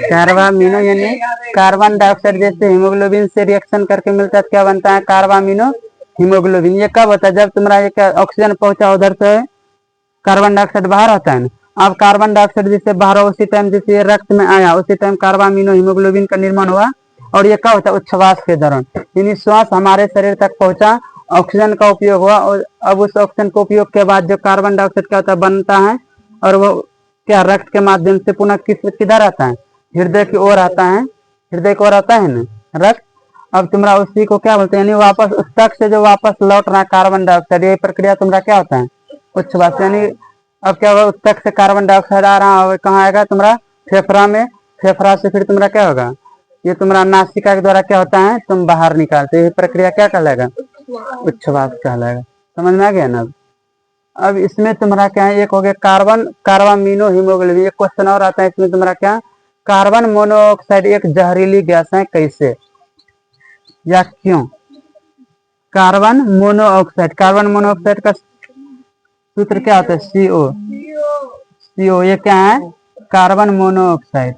Carbamino यानी कार्बन डाइऑक्साइड जैसे हीमोग्लोबिन से रिएक्शन करके मिलता है, क्या बनता है, कार्बामिनो हीमोग्लोबिन। ये कब होता है, जब तुम्हारा एक ऑक्सीजन पहुंचा उधर से कार्बन डाइऑक्साइड बाहर आता है ना। अब कार्बन डाइऑक्साइड जैसे बाहर उसी टाइम जैसे ये रक्त में आया उसी टाइम कार्बामिनो हीमोग्लोबिन का निर्माण हुआ। और ये क्या होता है, उच्छ्वास के दौरान, यानी श्वास हमारे शरीर तक पहुंचा, ऑक्सीजन का उपयोग हुआ और अब उस ऑक्सीजन के उपयोग के बाद जो कार्बन डाइऑक्साइड क्या होता है, बनता है और वो क्या रक्त के माध्यम से पुनः किधर आता है, हृदय की ओर आता है, हृदय की ओर आता है ना रक्त। अब तुम्हारा उसी को क्या बोलते हैं, यानी वापस उस तक से जो वापस लौट रहा है कार्बन डाइऑक्साइड, ये प्रक्रिया तुम्हारा क्या होता है, उच्छ्वास। यानी अब क्या होगा, उत्तक से कार्बन डाइऑक्साइड आ रहा है, कहाँ आएगा, तुम्हारा फेफड़ा में। फेफड़ा से फिर तुम्हारा क्या होगा, ये तुम्हारा नासिका के द्वारा क्या होता है, तुम बाहर निकालते, ये प्रक्रिया क्या कहलाएगा, उच्छ्वास कहलाएगा। समझ में आ गया ना। अब इसमें तुम्हारा क्या है, एक हो गया कार्बामिनो हीमोग्लोबिन। एक क्वेश्चन और आता है इसमें तुम्हारा क्या, कार्बन मोनोऑक्साइड एक जहरीली गैस है, कैसे या क्यों। कार्बन मोनोऑक्साइड का सूत्र क्या होता है, CO। ये क्या है, कार्बन मोनोऑक्साइड।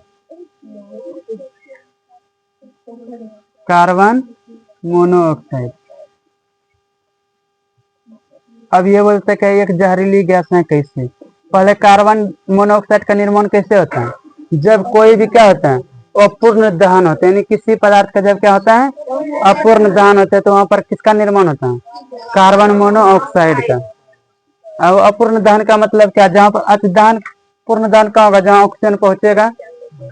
अब ये बोलते हैं कि एक जहरीली गैस है, कैसे। पहले कार्बन मोनोऑक्साइड का निर्माण कैसे होता है, जब कोई भी क्या होता है, अपूर्ण दहन होता है, यानी किसी पदार्थ का जब क्या होता है अपूर्ण दहन होता है तो वहां पर किसका निर्माण होता है, कार्बन मोनोऑक्साइड का। अब अपूर्ण दहन का मतलब क्या, जहाँ पर अति दहन पूर्ण दहन का होगा जहाँ ऑक्सीजन पहुंचेगा।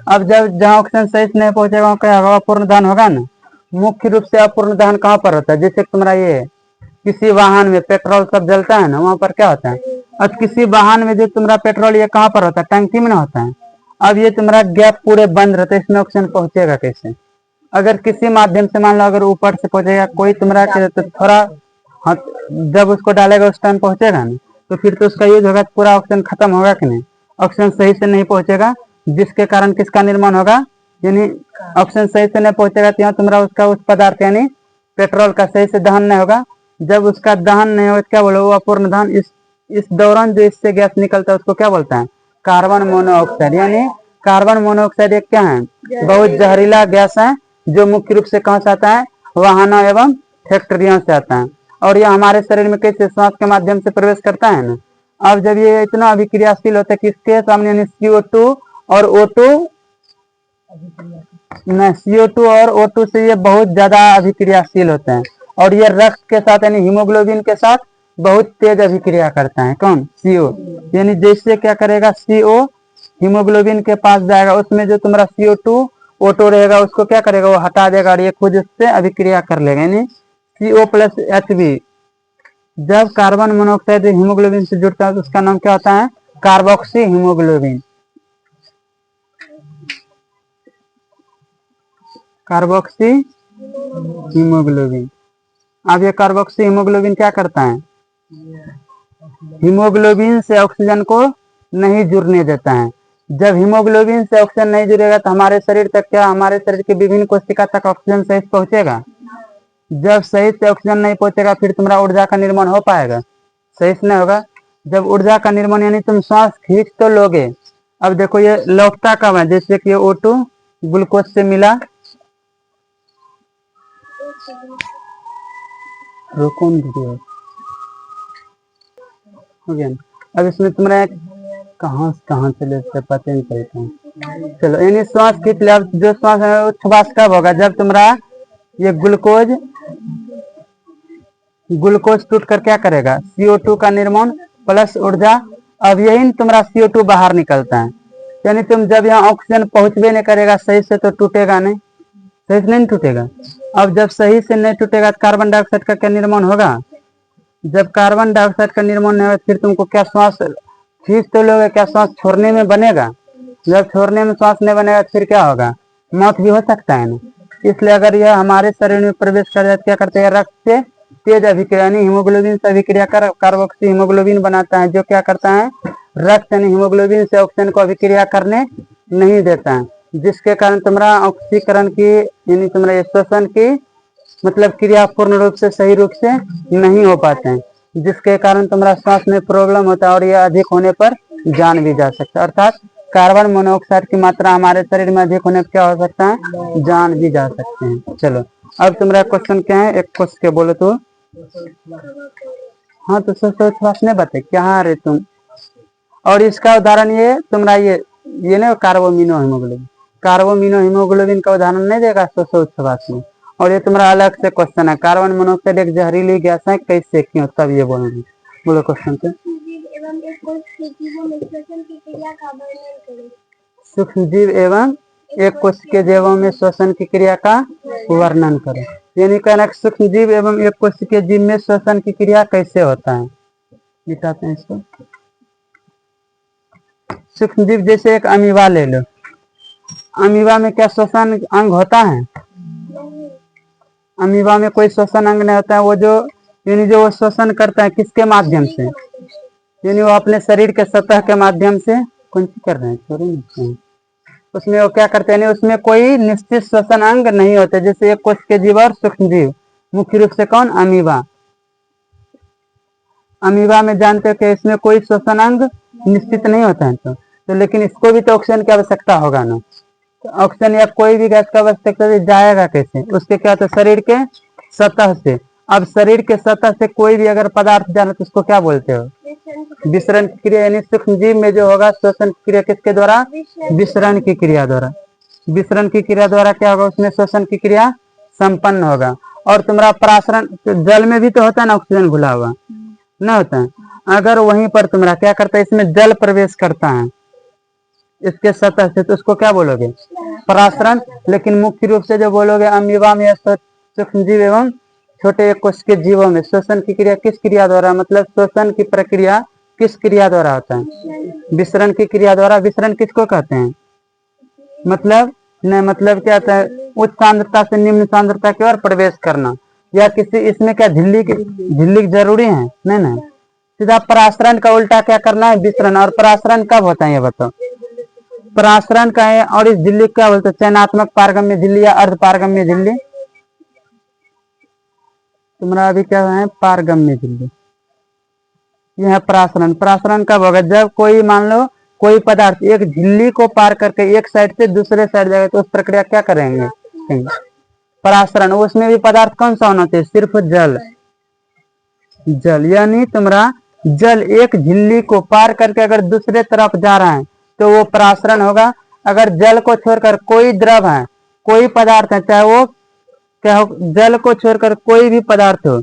अब जब जहाँ ऑक्सीजन सही से नहीं पहुंचेगा वहाँ क्या होगा, अपूर्ण दहन होगा ना। मुख्य रूप से अपूर्ण दहन कहाँ पर होता है, जैसे तुम्हारा ये किसी वाहन में पेट्रोल सब जलता है ना, वहां पर क्या होता है, अब किसी वाहन में जो तुम्हारा पेट्रोल ये कहाँ पर होता है, टंकी में ना होता है। अब ये तुम्हारा गैप पूरे बंद रहता है, इसमें ऑक्सीजन पहुंचेगा कैसे। अगर किसी माध्यम से मान लो अगर ऊपर से पहुंचेगा कोई तुम्हारा तो थोड़ा हाथ जब उसको डालेगा उस टाइम पहुंचेगा ना, तो फिर तो उसका यूज होगा, पूरा ऑक्सीजन खत्म होगा कि नहीं। ऑक्सीजन सही से नहीं पहुंचेगा जिसके कारण किसका निर्माण होगा, यानी ऑक्सीजन सही से नहीं पहुंचेगा तो यहाँ तुम्हारा उसका उस पदार्थ यानी पेट्रोल का सही से दहन नहीं होगा। जब उसका दहन नहीं होगा क्या बोलो, वो अपूर्ण दहन। इस दौरान जो इससे गैस निकलता है उसको क्या बोलता है, कार्बन मोनोऑक्साइड। यानी कार्बन मोनोऑक्साइड एक क्या है, बहुत जहरीला गैस है जो मुख्य रूप से कहाँ से आता है, वाहनों एवं फैक्ट्रियों से आता है। और यह हमारे शरीर में कैसे श्वास के माध्यम से प्रवेश करता है ना। अब जब ये इतना अभिक्रियाशील होता है कि इसके सामने यानी CO2 और O2 न CO2 और O2 से ये बहुत ज्यादा अभिक्रियाशील होते हैं। और ये रक्त के साथ यानी हीमोग्लोबिन के साथ बहुत तेज अभिक्रिया करता है। कौन, CO। यानी जैसे क्या करेगा, CO हीमोग्लोबिन के पास जाएगा, उसमें जो तुम्हारा CO2 O2 रहेगा उसको क्या करेगा, वो हटा देगा और ये खुद उससे अभिक्रिया कर लेगा। यानी CO प्लस Hb जब कार्बन मोनोऑक्साइड हीमोग्लोबिन से जुड़ता है तो उसका नाम क्या होता है, कार्बोक्सी हीमोग्लोबिन। Carboxy haemoglobin. अब ये कार्बोक्सी हीमोग्लोबिन क्या करता है, हीमोग्लोबिन से ऑक्सीजन को नहीं जुड़ने देता है। जब हीमोग्लोबिन से ऑक्सीजन नहीं जुड़ेगा तो हमारे शरीर तक क्या, हमारे शरीर के विभिन्न कोशिका तक ऑक्सीजन सही से पहुंचेगा। जब सही से ऑक्सीजन नहीं पहुंचेगा फिर तुम्हारा ऊर्जा का निर्माण हो पाएगा, सही से नहीं होगा। जब ऊर्जा का निर्माण यानी तुम सांस खींच तो लोगे। अब देखो ये लौटता कब है, जैसे कि O2 ग्लूकोज से मिला, रुको हो गया। अब इसमें तुम्हारा कहाँ से लेते पता नहीं चलता। चलो यानी श्वास खींच ले। अब जो श्वास है वो श्वास कब होगा, जब तुम्हारा ये ग्लूकोज टूट कर क्या करेगा, CO2 का निर्माण प्लस ऊर्जा। अब यही तुम्हारा CO2 बाहर निकलता है। यानी तुम जब यहाँ ऑक्सीजन पहुंचबे नहीं करेगा सही से तो टूटेगा नहीं, सही से नहीं टूटेगा। अब जब सही से नहीं टूटेगा तो कार्बन डाइऑक्साइड का क्या निर्माण होगा। जब कार्बन डाइऑक्साइड का निर्माण नहीं होगा फिर तुमको क्या श्वास खींच तो लोगे, क्या श्वास छोड़ने में बनेगा। जब छोड़ने में श्वास नहीं बनेगा फिर क्या होगा, मौत भी हो सकता है ना। इसलिए अगर यह हमारे शरीर में प्रवेश कर जाए क्या करते हैं, रक्त से तेज अभिक्रिया यानी हीमोग्लोबिन से अभिक्रिया कर कार्बोक्सी हीमोग्लोबिन बनाता है, जो क्या करता है, रक्त यानी हीमोग्लोबिन से ऑक्सीजन को अभिक्रिया करने नहीं देता है। जिसके कारण तुम्हारा ऑक्सीकरण की यानी तुम्हारा श्वसन की मतलब क्रिया पूर्ण रूप से सही रूप से नहीं हो पाते हैं, जिसके कारण तुम्हारा सांस में प्रॉब्लम होता है और यह अधिक होने पर जान भी जा सकता है। अर्थात कार्बन मोनोऑक्साइड की मात्रा हमारे शरीर में अधिक होने पर क्या हो सकता है, जान भी जा सकते हैं। चलो अब तुम्हारा क्वेश्चन क्या है, एक क्वेश्चन के बोलो तो। हाँ तो श्वास नहीं बता क्या रे तुम। और इसका उदाहरण ये तुम्हारा ये ना कार्बोमिनो हीमोग्लोबिन का उदाहरण नहीं देगा श्वास में। और ये तुम्हारा अलग से क्वेश्चन है, कार्बन मोनोऑक्साइड एक जहरीली गैस है, कैसे क्यों, तब ये बोलेंगे। बोलो क्वेश्चन से। सूक्ष्मजीव एवं एक कोश के जीवों में श्वसन की क्रिया का वर्णन करो। यानी कहना सूक्ष्मजीव एवं एक कोश के जीव में श्वसन की क्रिया कैसे होता है, बताते हैं इसको। सूक्ष्मजीव जैसे एक अमीबा ले लो, अमीबा में क्या श्वसन अंग होता है, अमीबा में कोई श्वसन अंग नहीं होता है। वो जो यानी जो वो श्वसन करता है किसके माध्यम से, यानी वो अपने शरीर के सतह के माध्यम से कौन सी कर रहे हैं, चोरी नहीं। उसमें वो क्या करते हैं, उसमें कोई निश्चित श्वसन अंग नहीं होते। जैसे एक कोश के जीव और सूक्ष्म जीव, मुख्य रूप से कौन, अमीबा। अमीबा में जानते हो कि इसमें कोई श्वसन अंग निश्चित नहीं होता है। तो लेकिन इसको भी तो ऑक्सीजन की आवश्यकता होगा ना। तो ऑक्सीजन या कोई भी गैस का आवश्यकता जाएगा कैसे, उसके क्या होता है, शरीर के सतह से। अब शरीर के सतह से कोई भी अगर पदार्थ जाना तो उसको क्या बोलते हो, विसरण की क्रिया। यानी सूक्ष्म जीव में जो होगा श्वसन की क्रिया किसके द्वारा, विसरण की क्रिया द्वारा। विसरण की क्रिया द्वारा क्या होगा, उसमें श्वसन की क्रिया संपन्न होगा। और तुम्हारा परासरण जल में भी तो होता है ना, ऑक्सीजन घुला हुआ ना होता है। अगर वहीं पर तुम्हारा क्या करता है, इसमें जल प्रवेश करता है इसके सतह से, तो उसको क्या बोलोगे, परासरण। लेकिन मुख्य रूप से जो बोलोगे अमीबा में सूक्ष्म जीव एवं छोटे एक कोश के जीवों में श्वसन की क्रिया किस क्रिया द्वारा, मतलब श्वसन की प्रक्रिया किस क्रिया द्वारा होता है, विसरण की क्रिया द्वारा। विसरण किसको कहते हैं, मतलब नहीं, मतलब क्या होता है, उच्च सांद्रता से निम्न सांद्रता की ओर प्रवेश करना, या किसी इसमें क्या झिल्ली जरूरी है, नहीं नहीं, सीधा परासरण का उल्टा क्या करना है, विसरण। और परासरण कब होता है ये बताओ, परासरण का है। और इस झिल्ली क्या बोलते हैं, चयनात्मक पारगम्य झिल्ली या अर्ध पारगम्य झिल्ली। तुम्हारा अभी क्या है, पारगम्य झिल्ली, यह है परासरण। परासरण कब होगा, जब कोई मान लो कोई पदार्थ एक झिल्ली को पार करके एक साइड से दूसरे साइड जाएगा, तो उस प्रक्रिया क्या करेंगे, परासरण। उसमें भी पदार्थ कौन सा होना चाहिए, सिर्फ जल। जल यानी तुम्हारा जल एक झिल्ली को पार करके अगर दूसरे तरफ जा रहा है तो वो परासरण होगा। अगर जल को छोड़कर कोई द्रव है, कोई पदार्थ है, चाहे वो क्या हो, जल को छोड़कर कोई भी पदार्थ हो,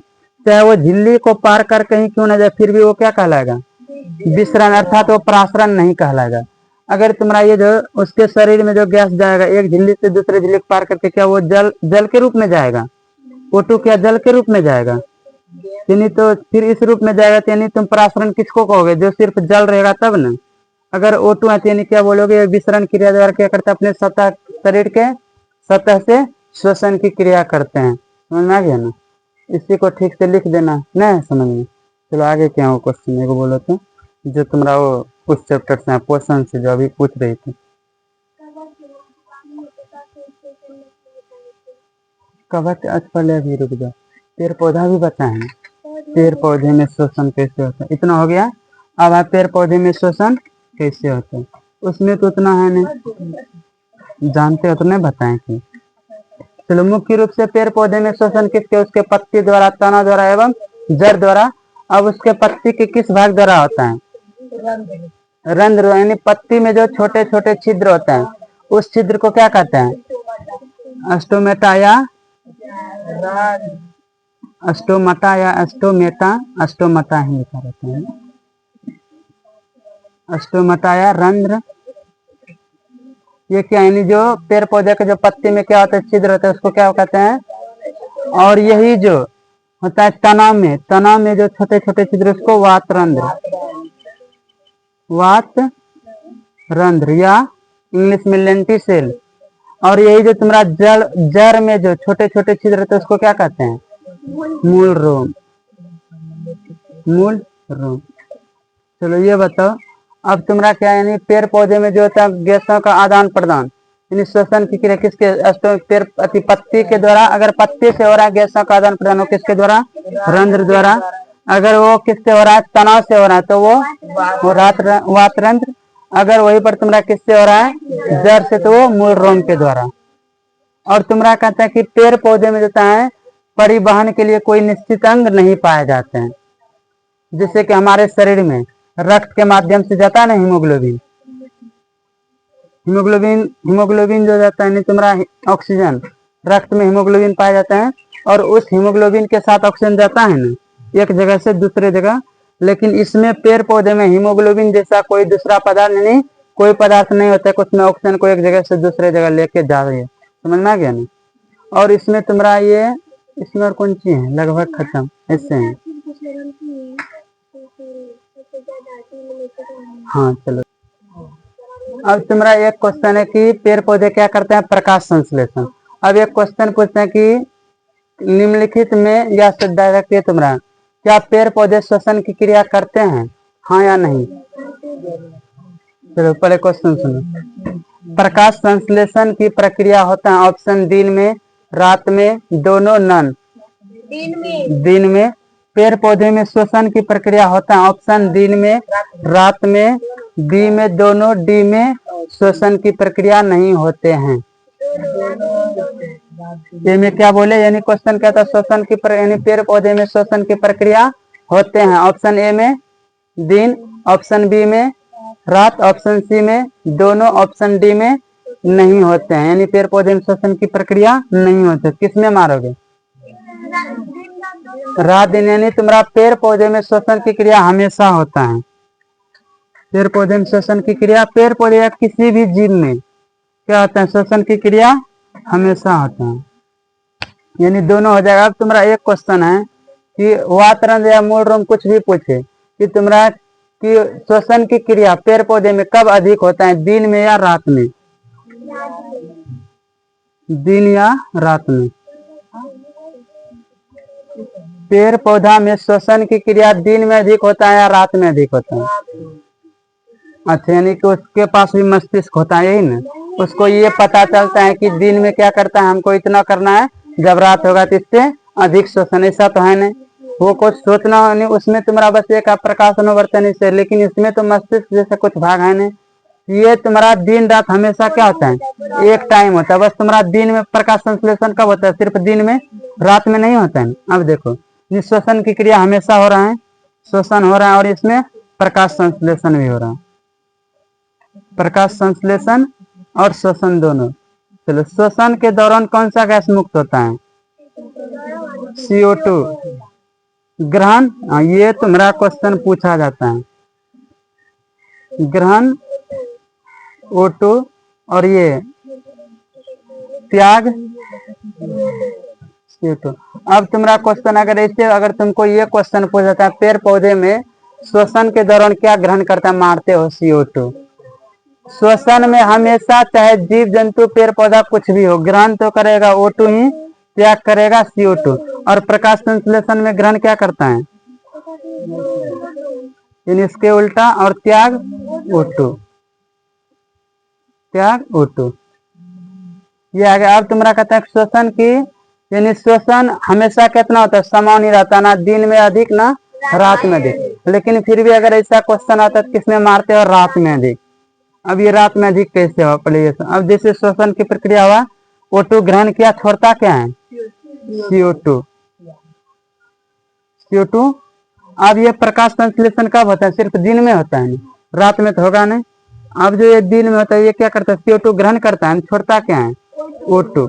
चाहे वो झिल्ली को पार कर कहीं क्यों ना जाए, फिर भी वो क्या कहलाएगा, विसरण, अर्थात वो परासरण नहीं कहलाएगा। अगर तुम्हारा ये जो उसके शरीर में जो गैस जाएगा एक झिल्ली से दूसरे झिल्ली को पार करके, क्या वो जल के रूप में जाएगा, O2 क्या जल के रूप में जाएगा, यानी तो फिर इस रूप में जाएगा, यानी तुम परासरण किसको कहोगे, जो सिर्फ जल रहेगा तब ना। अगर O2 है यानी क्या बोलोगे, विसरण क्रिया द्वारा क्या करता है, अपने सतह शरीर के सतह से श्वसन की क्रिया करते हैं। समझ में आ गया ना, इसी को ठीक से लिख देना, नहीं समझ में। चलो आगे क्या हो क्वेश्चन, मेरे को बोलो तो, जो तुम्हारा वो कुछ चैप्टर से पोषण से जो अभी पूछ रही थी। कवच, अच्छा पहले अभी रुक जाओ, पेड़ पौधा भी बताए, पेड़ पौधे में श्वसन कैसे होता है, इतना हो गया। अब आप पेड़ पौधे में श्वसन कैसे होता है, उसमें तो उतना है नहीं, जानते हो तो नहीं बताएं कि। चलो मुख्य रूप से पेड़ पौधे में श्वसन किसके, उसके पत्ती द्वारा, तना द्वारा एवं जड़ द्वारा। अब उसके पत्ती के किस भाग द्वारा होता है, रंध्र, यानी पत्ती में जो छोटे छोटे छिद्र होते हैं उस छिद्र को क्या कहते हैं, अस्टोमेटा या अस्टोमटा या अस्टोमेटा, अस्टोमटा ही लिखा रहता है, अस्टोमटा या रंध्र। ये क्या, यानी जो पेड़ पौधे के जो पत्ती में क्या होता है, छिद्र होता है, उसको क्या कहते हैं। और यही जो होता है तना में जो छोटे छोटे छिद्र, उसको वातरंध्र, वात रंध्र या इंग्लिश में लेंटिसेल। और यही जो तुम्हारा जड़ में जो छोटे छोटे छिद्र रहते हैं उसको क्या कहते हैं, मूल रोम, मूल रोम। चलो ये बताओ, अब तुम्हारा क्या, यानी पेड़ पौधे में जो होता है गैसों का आदान प्रदान, यानी श्वसन की क्रिया किसके, पेड़ पत्ती के द्वारा। अगर पत्ती से हो रहा है गैसों का आदान प्रदान, वो किसके द्वारा, रंध्र द्वारा। अगर वो किससे हो रहा है, तनाव से हो रहा है, तो वो वातरंध्र। अगर वही पर तुम्हारा किससे हो रहा है, जड़ से, तो वो मूल रोम के द्वारा। और तुम्हारा कहता है कि पेड़ पौधे में होता है परिवहन के लिए कोई निश्चित अंग नहीं पाए जाते हैं, जैसे कि हमारे शरीर में रक्त के माध्यम से जाता है ना हीमोग्लोबिन, हीमोग्लोबिन जो जाता है, नहीं तुम्हारा ऑक्सीजन, रक्त में हीमोग्लोबिन पाया जाता है, और उस हीमोग्लोबिन के साथ ऑक्सीजन जाता है ना एक जगह से दूसरे जगह। लेकिन इसमें पेड़ पौधे में हीमोग्लोबिन जैसा कोई दूसरा पदार्थ नहीं, कोई पदार्थ नहीं होता है कि उसमें ऑक्सीजन को एक जगह से दूसरे जगह लेके जा रही है। समझ में आ गया ना। और इसमें तुम्हारा ये, इसमें और कौन सी है, लगभग खत्म इससे है। हाँ चलो, अब तुम्हारा एक क्वेश्चन है कि पेड़ पौधे क्या करते हैं, प्रकाश संश्लेषण। अब एक क्वेश्चन पूछते हैं कि निम्नलिखित में या डायरेक्ट तुम्हारा, क्या पेड़ पौधे श्वसन की क्रिया करते हैं, हाँ या नहीं। चलो पहले क्वेश्चन सुनो। प्रकाश संश्लेषण की प्रक्रिया होता है, ऑप्शन दिन में, रात में, दोनों, नन। दिन में। पेड़ पौधे में श्वसन की प्रक्रिया होता है, ऑप्शन दिन में, रात में, बी में दोनों, डी में श्वसन की प्रक्रिया नहीं होते हैं। ये में क्या बोले, यानी क्वेश्चन क्या था, श्वसन की यानी पेड़ पौधे में श्वसन की प्रक्रिया होते हैं, ऑप्शन ए में दिन, ऑप्शन बी में रात, ऑप्शन सी में दोनों, ऑप्शन डी में नहीं होते हैं, यानी पेड़ पौधे में श्वसन की प्रक्रिया नहीं होती। किसमें मारोगे? रात दिन, यानी तुम्हारा पेड़ पौधे में श्वसन की क्रिया हमेशा होता है। पेड़ पौधे में श्वसन की क्रिया, पेड़ पौधे या किसी भी जीव में क्या होता है? श्वसन की क्रिया हमेशा होता है, यानी दोनों हो जाएगा। अब तुम्हारा एक क्वेश्चन है कि वातरंग या मूल रोम कुछ भी पूछे कि तुम्हारा कि श्वसन की क्रिया पेड़ पौधे में कब अधिक होता है, दिन में या रात में? दिन या रात में? पेड़ पौधा में श्वसन की क्रिया दिन में अधिक होता है या रात में अधिक होता है? अच्छा, यानी कि उसके पास भी मस्तिष्क होता है, यही ना? उसको ये पता चलता है कि दिन में क्या करता है, हमको इतना करना है, जब रात होगा तो इससे अधिक श्वसन। ऐसा तो है नहीं, वो कुछ सोचना नहीं, उसमें तुम्हारा बस एक प्रकाश अनुवर्तन से, लेकिन इसमें तो मस्तिष्क जैसे कुछ भाग है नहीं। ये तुम्हारा दिन रात हमेशा क्या होता है? एक टाइम होता है। बस तुम्हारा दिन में प्रकाश संश्लेषण कब होता है? सिर्फ दिन में, रात में नहीं होता है। अब देखो, श्वसन की क्रिया हमेशा हो रहा है, श्वसन हो रहा है, और इसमें प्रकाश संश्लेषण भी हो रहा है। प्रकाश संश्लेषण और श्वसन दोनों। चलो, श्वसन के दौरान कौन सा गैस मुक्त होता है? CO2 ग्रहण। ये तुम्हारा क्वेश्चन पूछा जाता है, ग्रहण O2 और ये त्याग CO2। अब तुम्हारा क्वेश्चन अगर ऐसे, अगर तुमको ये क्वेश्चन पूछा जाता है पेड़ पौधे में श्वसन के दौरान क्या ग्रहण करता है, मारते हो CO2। श्वसन में हमेशा चाहे जीव जंतु पेड़ पौधा कुछ भी हो, ग्रहण तो करेगा O2 ही, त्याग करेगा CO2। और प्रकाश संश्लेषण में ग्रहण क्या करता है? इसके उल्टा, और त्याग O2, त्याग O2। ये आ गया। अब तुम्हारा कहता है श्वसन की, यानी श्वसन हमेशा कितना होता है? समान ही रहता है, ना दिन में अधिक ना रात में अधिक। लेकिन फिर भी अगर ऐसा क्वेश्चन आता है किसमें मारते हो? रात में अधिक। अब ये रात में अधिक कैसे हो? पहले अब जैसे श्वसन की प्रक्रिया हुआ, O2 ग्रहण किया, छोड़ता क्या है? CO2। CO2। अब ये प्रकाश संश्लेषण कब होता है? सिर्फ दिन में होता है, रात में तो होगा नहीं। अब जो ये दिन में होता है, ये क्या करता है? CO2 ग्रहण करता है, छोड़ता क्या है? O2।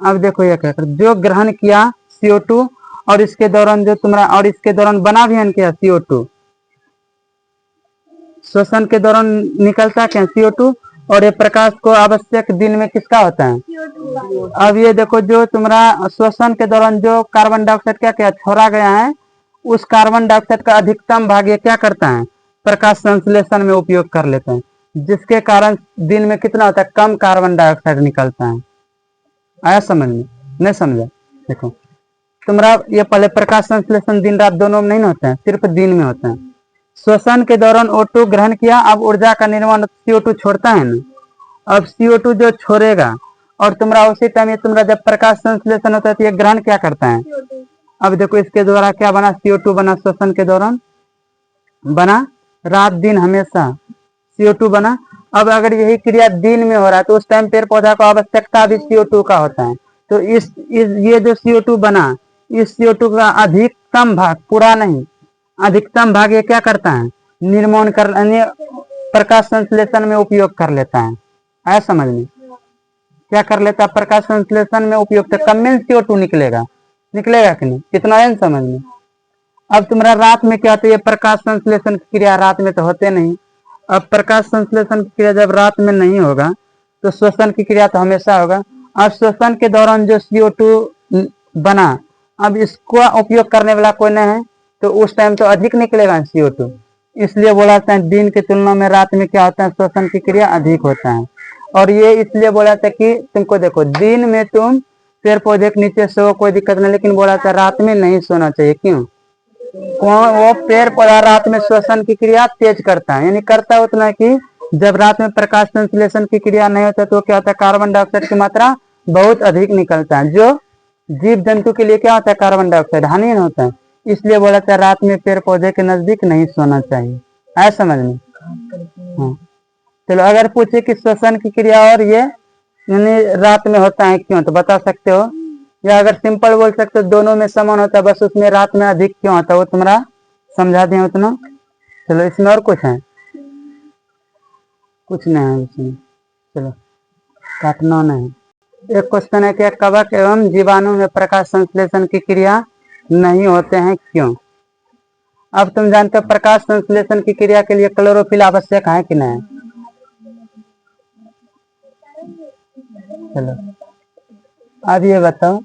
अब देखो ये क्या करता है, जो ग्रहण किया CO2, और इसके दौरान जो तुम्हारा, और इसके दौरान बना भी है क्या? CO2। श्वसन के दौरान निकलता क्या? CO2। और ये प्रकाश को आवश्यक दिन में किसका होता है? अब ये देखो, जो तुम्हारा श्वसन के दौरान जो कार्बन डाइऑक्साइड क्या क्या छोड़ा गया है, उस कार्बन डाइऑक्साइड का अधिकतम भाग ये क्या करता है? प्रकाश संश्लेषण में उपयोग कर लेते हैं, जिसके कारण दिन में कितना होता है? कम कार्बन डाइऑक्साइड निकलता है। आया समझ में? नहीं समझा? देखो तुम्हारा ये पहले प्रकाश संश्लेषण दिन रात दोनों में नहीं होता है, सिर्फ दिन में होता है। श्वसन के दौरान O2 ग्रहण किया, अब ऊर्जा का निर्माण CO2 छोड़ता है ना। अब CO2 जो छोड़ेगा, और तुम्हारा उसी टाइम ये तुम्हारा जब प्रकाश संश्लेषण होता है तो ये ग्रहण क्या करता है? अब देखो इसके द्वारा क्या बना? CO2 बना, श्वसन के दौरान बना, रात दिन हमेशा CO2 बना। अब अगर यही क्रिया दिन में हो रहा है तो उस टाइम पेड़ पौधा को आवश्यकता भी CO2 का होता है। तो इस ये जो CO2 बना, इस CO2 का अधिकतम भाग, पूरा नहीं, अधिकतम भाग ये क्या करता है? निर्माण कर, प्रकाश संश्लेषण में उपयोग कर लेता है। आया समझ में? क्या कर लेता है? प्रकाश संश्लेषण में उपयोग। तो कम में CO2 निकलेगा, निकलेगा कि नहीं? कितना है समझ में? अब तुम्हारा रात में क्या होता है? ये प्रकाश संश्लेषण की क्रिया रात में तो होते नहीं। अब प्रकाश संश्लेषण की क्रिया जब रात में नहीं होगा तो श्वसन की क्रिया तो हमेशा होगा। अब श्वसन के दौरान जो CO2 बना, अब इसको उपयोग करने वाला कोई नहीं है, तो उस टाइम तो अधिक निकलेगा CO2। इसलिए बोला जाता है दिन की तुलना में रात में क्या होता है? श्वसन की क्रिया अधिक होता है। और ये इसलिए बोला था कि तुमको देखो, दिन में तुम पेड़ पौधे के नीचे सो, कोई दिक्कत नहीं, लेकिन बोला था रात में नहीं सोना चाहिए। क्यों? वो पेड़ पौधा रात में श्वसन की क्रिया तेज करता है, यानी करता उतना कि जब रात में प्रकाश संश्लेषण की क्रिया नहीं होता तो क्या होता है? कार्बन डाइऑक्साइड की मात्रा बहुत अधिक निकलता है, जो जीव जंतु के लिए क्या होता है? कार्बन डाइऑक्साइड हानि होता है। इसलिए बोला था रात में पेड़ पौधे के नजदीक नहीं सोना चाहिए। है समझ में? हाँ। चलो, अगर पूछे कि श्वसन की क्रिया और ये यानी रात में होता है क्यों, तो बता सकते हो? या अगर सिंपल बोल सकते हो दोनों में समान होता है, बस उसमें रात में अधिक क्यों होता है वो तुम्हारा समझा दें उतना। चलो, इसमें और कुछ है? कुछ नहीं है इसमें। चलो, काटना नहीं। एक क्वेश्चन है कि कवक एवं जीवाणु में प्रकाश संश्लेषण की क्रिया नहीं होते हैं, क्यों? अब तुम जानते हो प्रकाश संश्लेषण की क्रिया के लिए क्लोरोफिल आवश्यक है कि नहीं? चलो अब ये बताओ,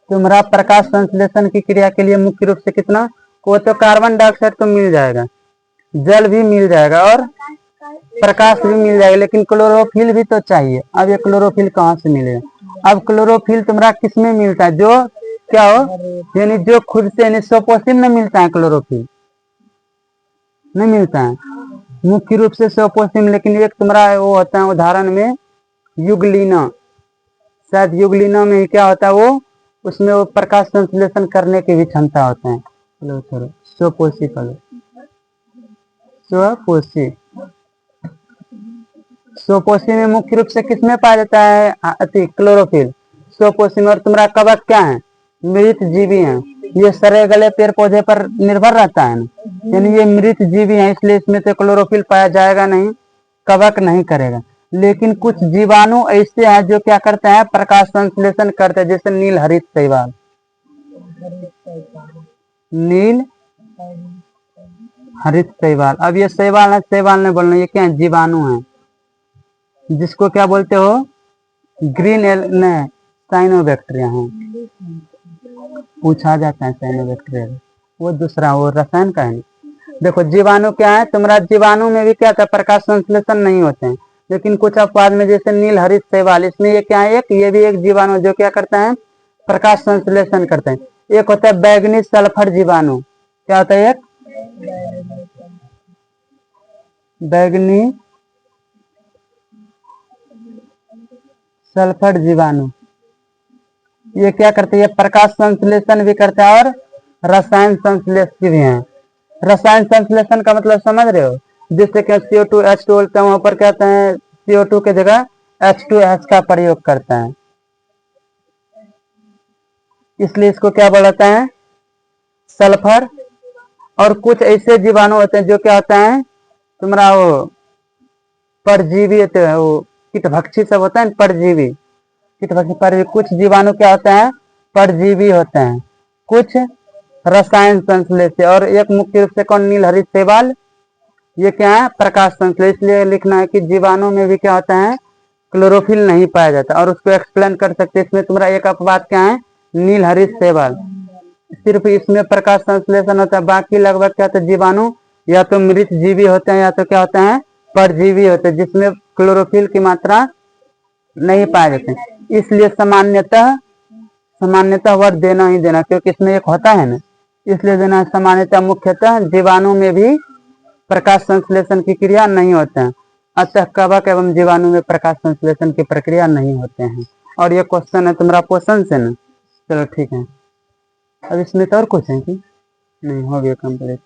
तुम्हारा प्रकाश संश्लेषण की क्रिया के लिए मुख्य रूप से कितना, वो तो कार्बन डाइऑक्साइड तो मिल जाएगा, जल भी मिल जाएगा और प्रकाश भी मिल जाएगा, लेकिन क्लोरोफिल भी तो चाहिए। अब ये क्लोरोफिल कहाँ से मिलेगा? अब क्लोरोफिल तुम्हारा किस में मिलता है, जो क्या हो, यानी जो खुद से यानी सोपोसिम में मिलता है, क्लोरोफिल नहीं मिलता है मुख्य रूप से सोपोसिम, लेकिन एक तुम्हारा वो होता है उदाहरण में युगलिना, शायद युगलिना में क्या होता है वो, उसमें वो प्रकाश संश्लेषण करने की भी क्षमता होता है। चलो छोड़ो, सोपोसी करो, सोपोसी। सोपोसी में मुख्य रूप से किसमें पाया जाता है, अति क्लोरोफिल, सोपोसी में। और तुम्हारा कवक क्या है, मृत जीवी है, ये सरे गले पेड़ पौधे पर निर्भर रहता है ना, यानी ये मृत जीवी है, इसलिए इसमें से क्लोरोफिल पाया जाएगा नहीं, कवक नहीं करेगा। लेकिन कुछ जीवाणु ऐसे हैं जो क्या करते हैं, प्रकाश संश्लेषण करते हैं, जैसे नील हरित शैवाल, नील हरित शैवाल। अब ये शैवाल है, शैवाल नहीं बोलना, ये क्या है, जीवाणु है, जिसको क्या बोलते हो, ग्रीन एल नहीं, साइनोबैक्टीरिया है, पूछा जाता है साइनोबैक्टीरिया, वो दूसरा, वो रसायन का है। देखो जीवाणु क्या है, तुम्हारा जीवाणु में भी क्या था, प्रकाश संश्लेषण नहीं होते हैं, लेकिन कुछ अपवाद में, जैसे नील हरित शैवाल, इसमें ये क्या है, एक ये भी एक जीवाणु जो क्या करता है, प्रकाश संश्लेषण करते हैं। एक होता है बैगनी सल्फर जीवाणु, क्या होता है, एक बैगनी सल्फर जीवाणु, ये क्या करते हैं, प्रकाश संश्लेषण भी करता है और रसायन संश्लेषक भी है। रसायन संश्लेषण का मतलब समझ रहे हो, जिससे कि CO2 H2 बोलते हैं, वहां पर कहते हैं CO2 के जगह H2S का प्रयोग करता है, इसलिए इसको क्या बोलता है, सल्फर। और कुछ ऐसे जीवाणु होते हैं जो क्या होता है, तुम्हारा वो परजीवी होते हैं, वो कीटभक्षी सब होता है, परजीवी, कीटभक्षी परजीवी। कुछ जीवाणु क्या होते हैं, परजीवी होते हैं, कुछ रसायन संश्लेषक। और एक मुख्य रूप से कौन, नील हरित शैवाल, ये क्या है, प्रकाश संश्लेषक। इसलिए लिखना है कि जीवाणु में भी क्या होता है, क्लोरोफिल नहीं पाया जाता। और उसको एक्सप्लेन कर सकते, इसमें तुम्हारा एक अपवाद क्या है, नील हरित शैवाल, सिर्फ इसमें प्रकाश संश्लेषण होता है, बाकी लगभग क्या होता है, जीवाणु या तो मृत जीवी होते हैं या तो क्या होते हैं, परजीवी होते हैं, जिसमें क्लोरोफिल की मात्रा नहीं पाए जाते हैं। इसलिए सामान्यतः वर्ड देना ही देना, क्योंकि इसमें एक होता है ना, इसलिए देना। सामान्यतः मुख्यतः जीवाणु में भी प्रकाश संश्लेषण की क्रिया नहीं होते हैं, अतः कवक एवं जीवाणु में प्रकाश संश्लेषण की प्रक्रिया नहीं होते हैं। और ये क्वेश्चन है तुम्हारा क्वेश्चन से ना। चलो ठीक है, अब इसमें तो और कुछ है कि नहीं, हो गया कंप्लीट।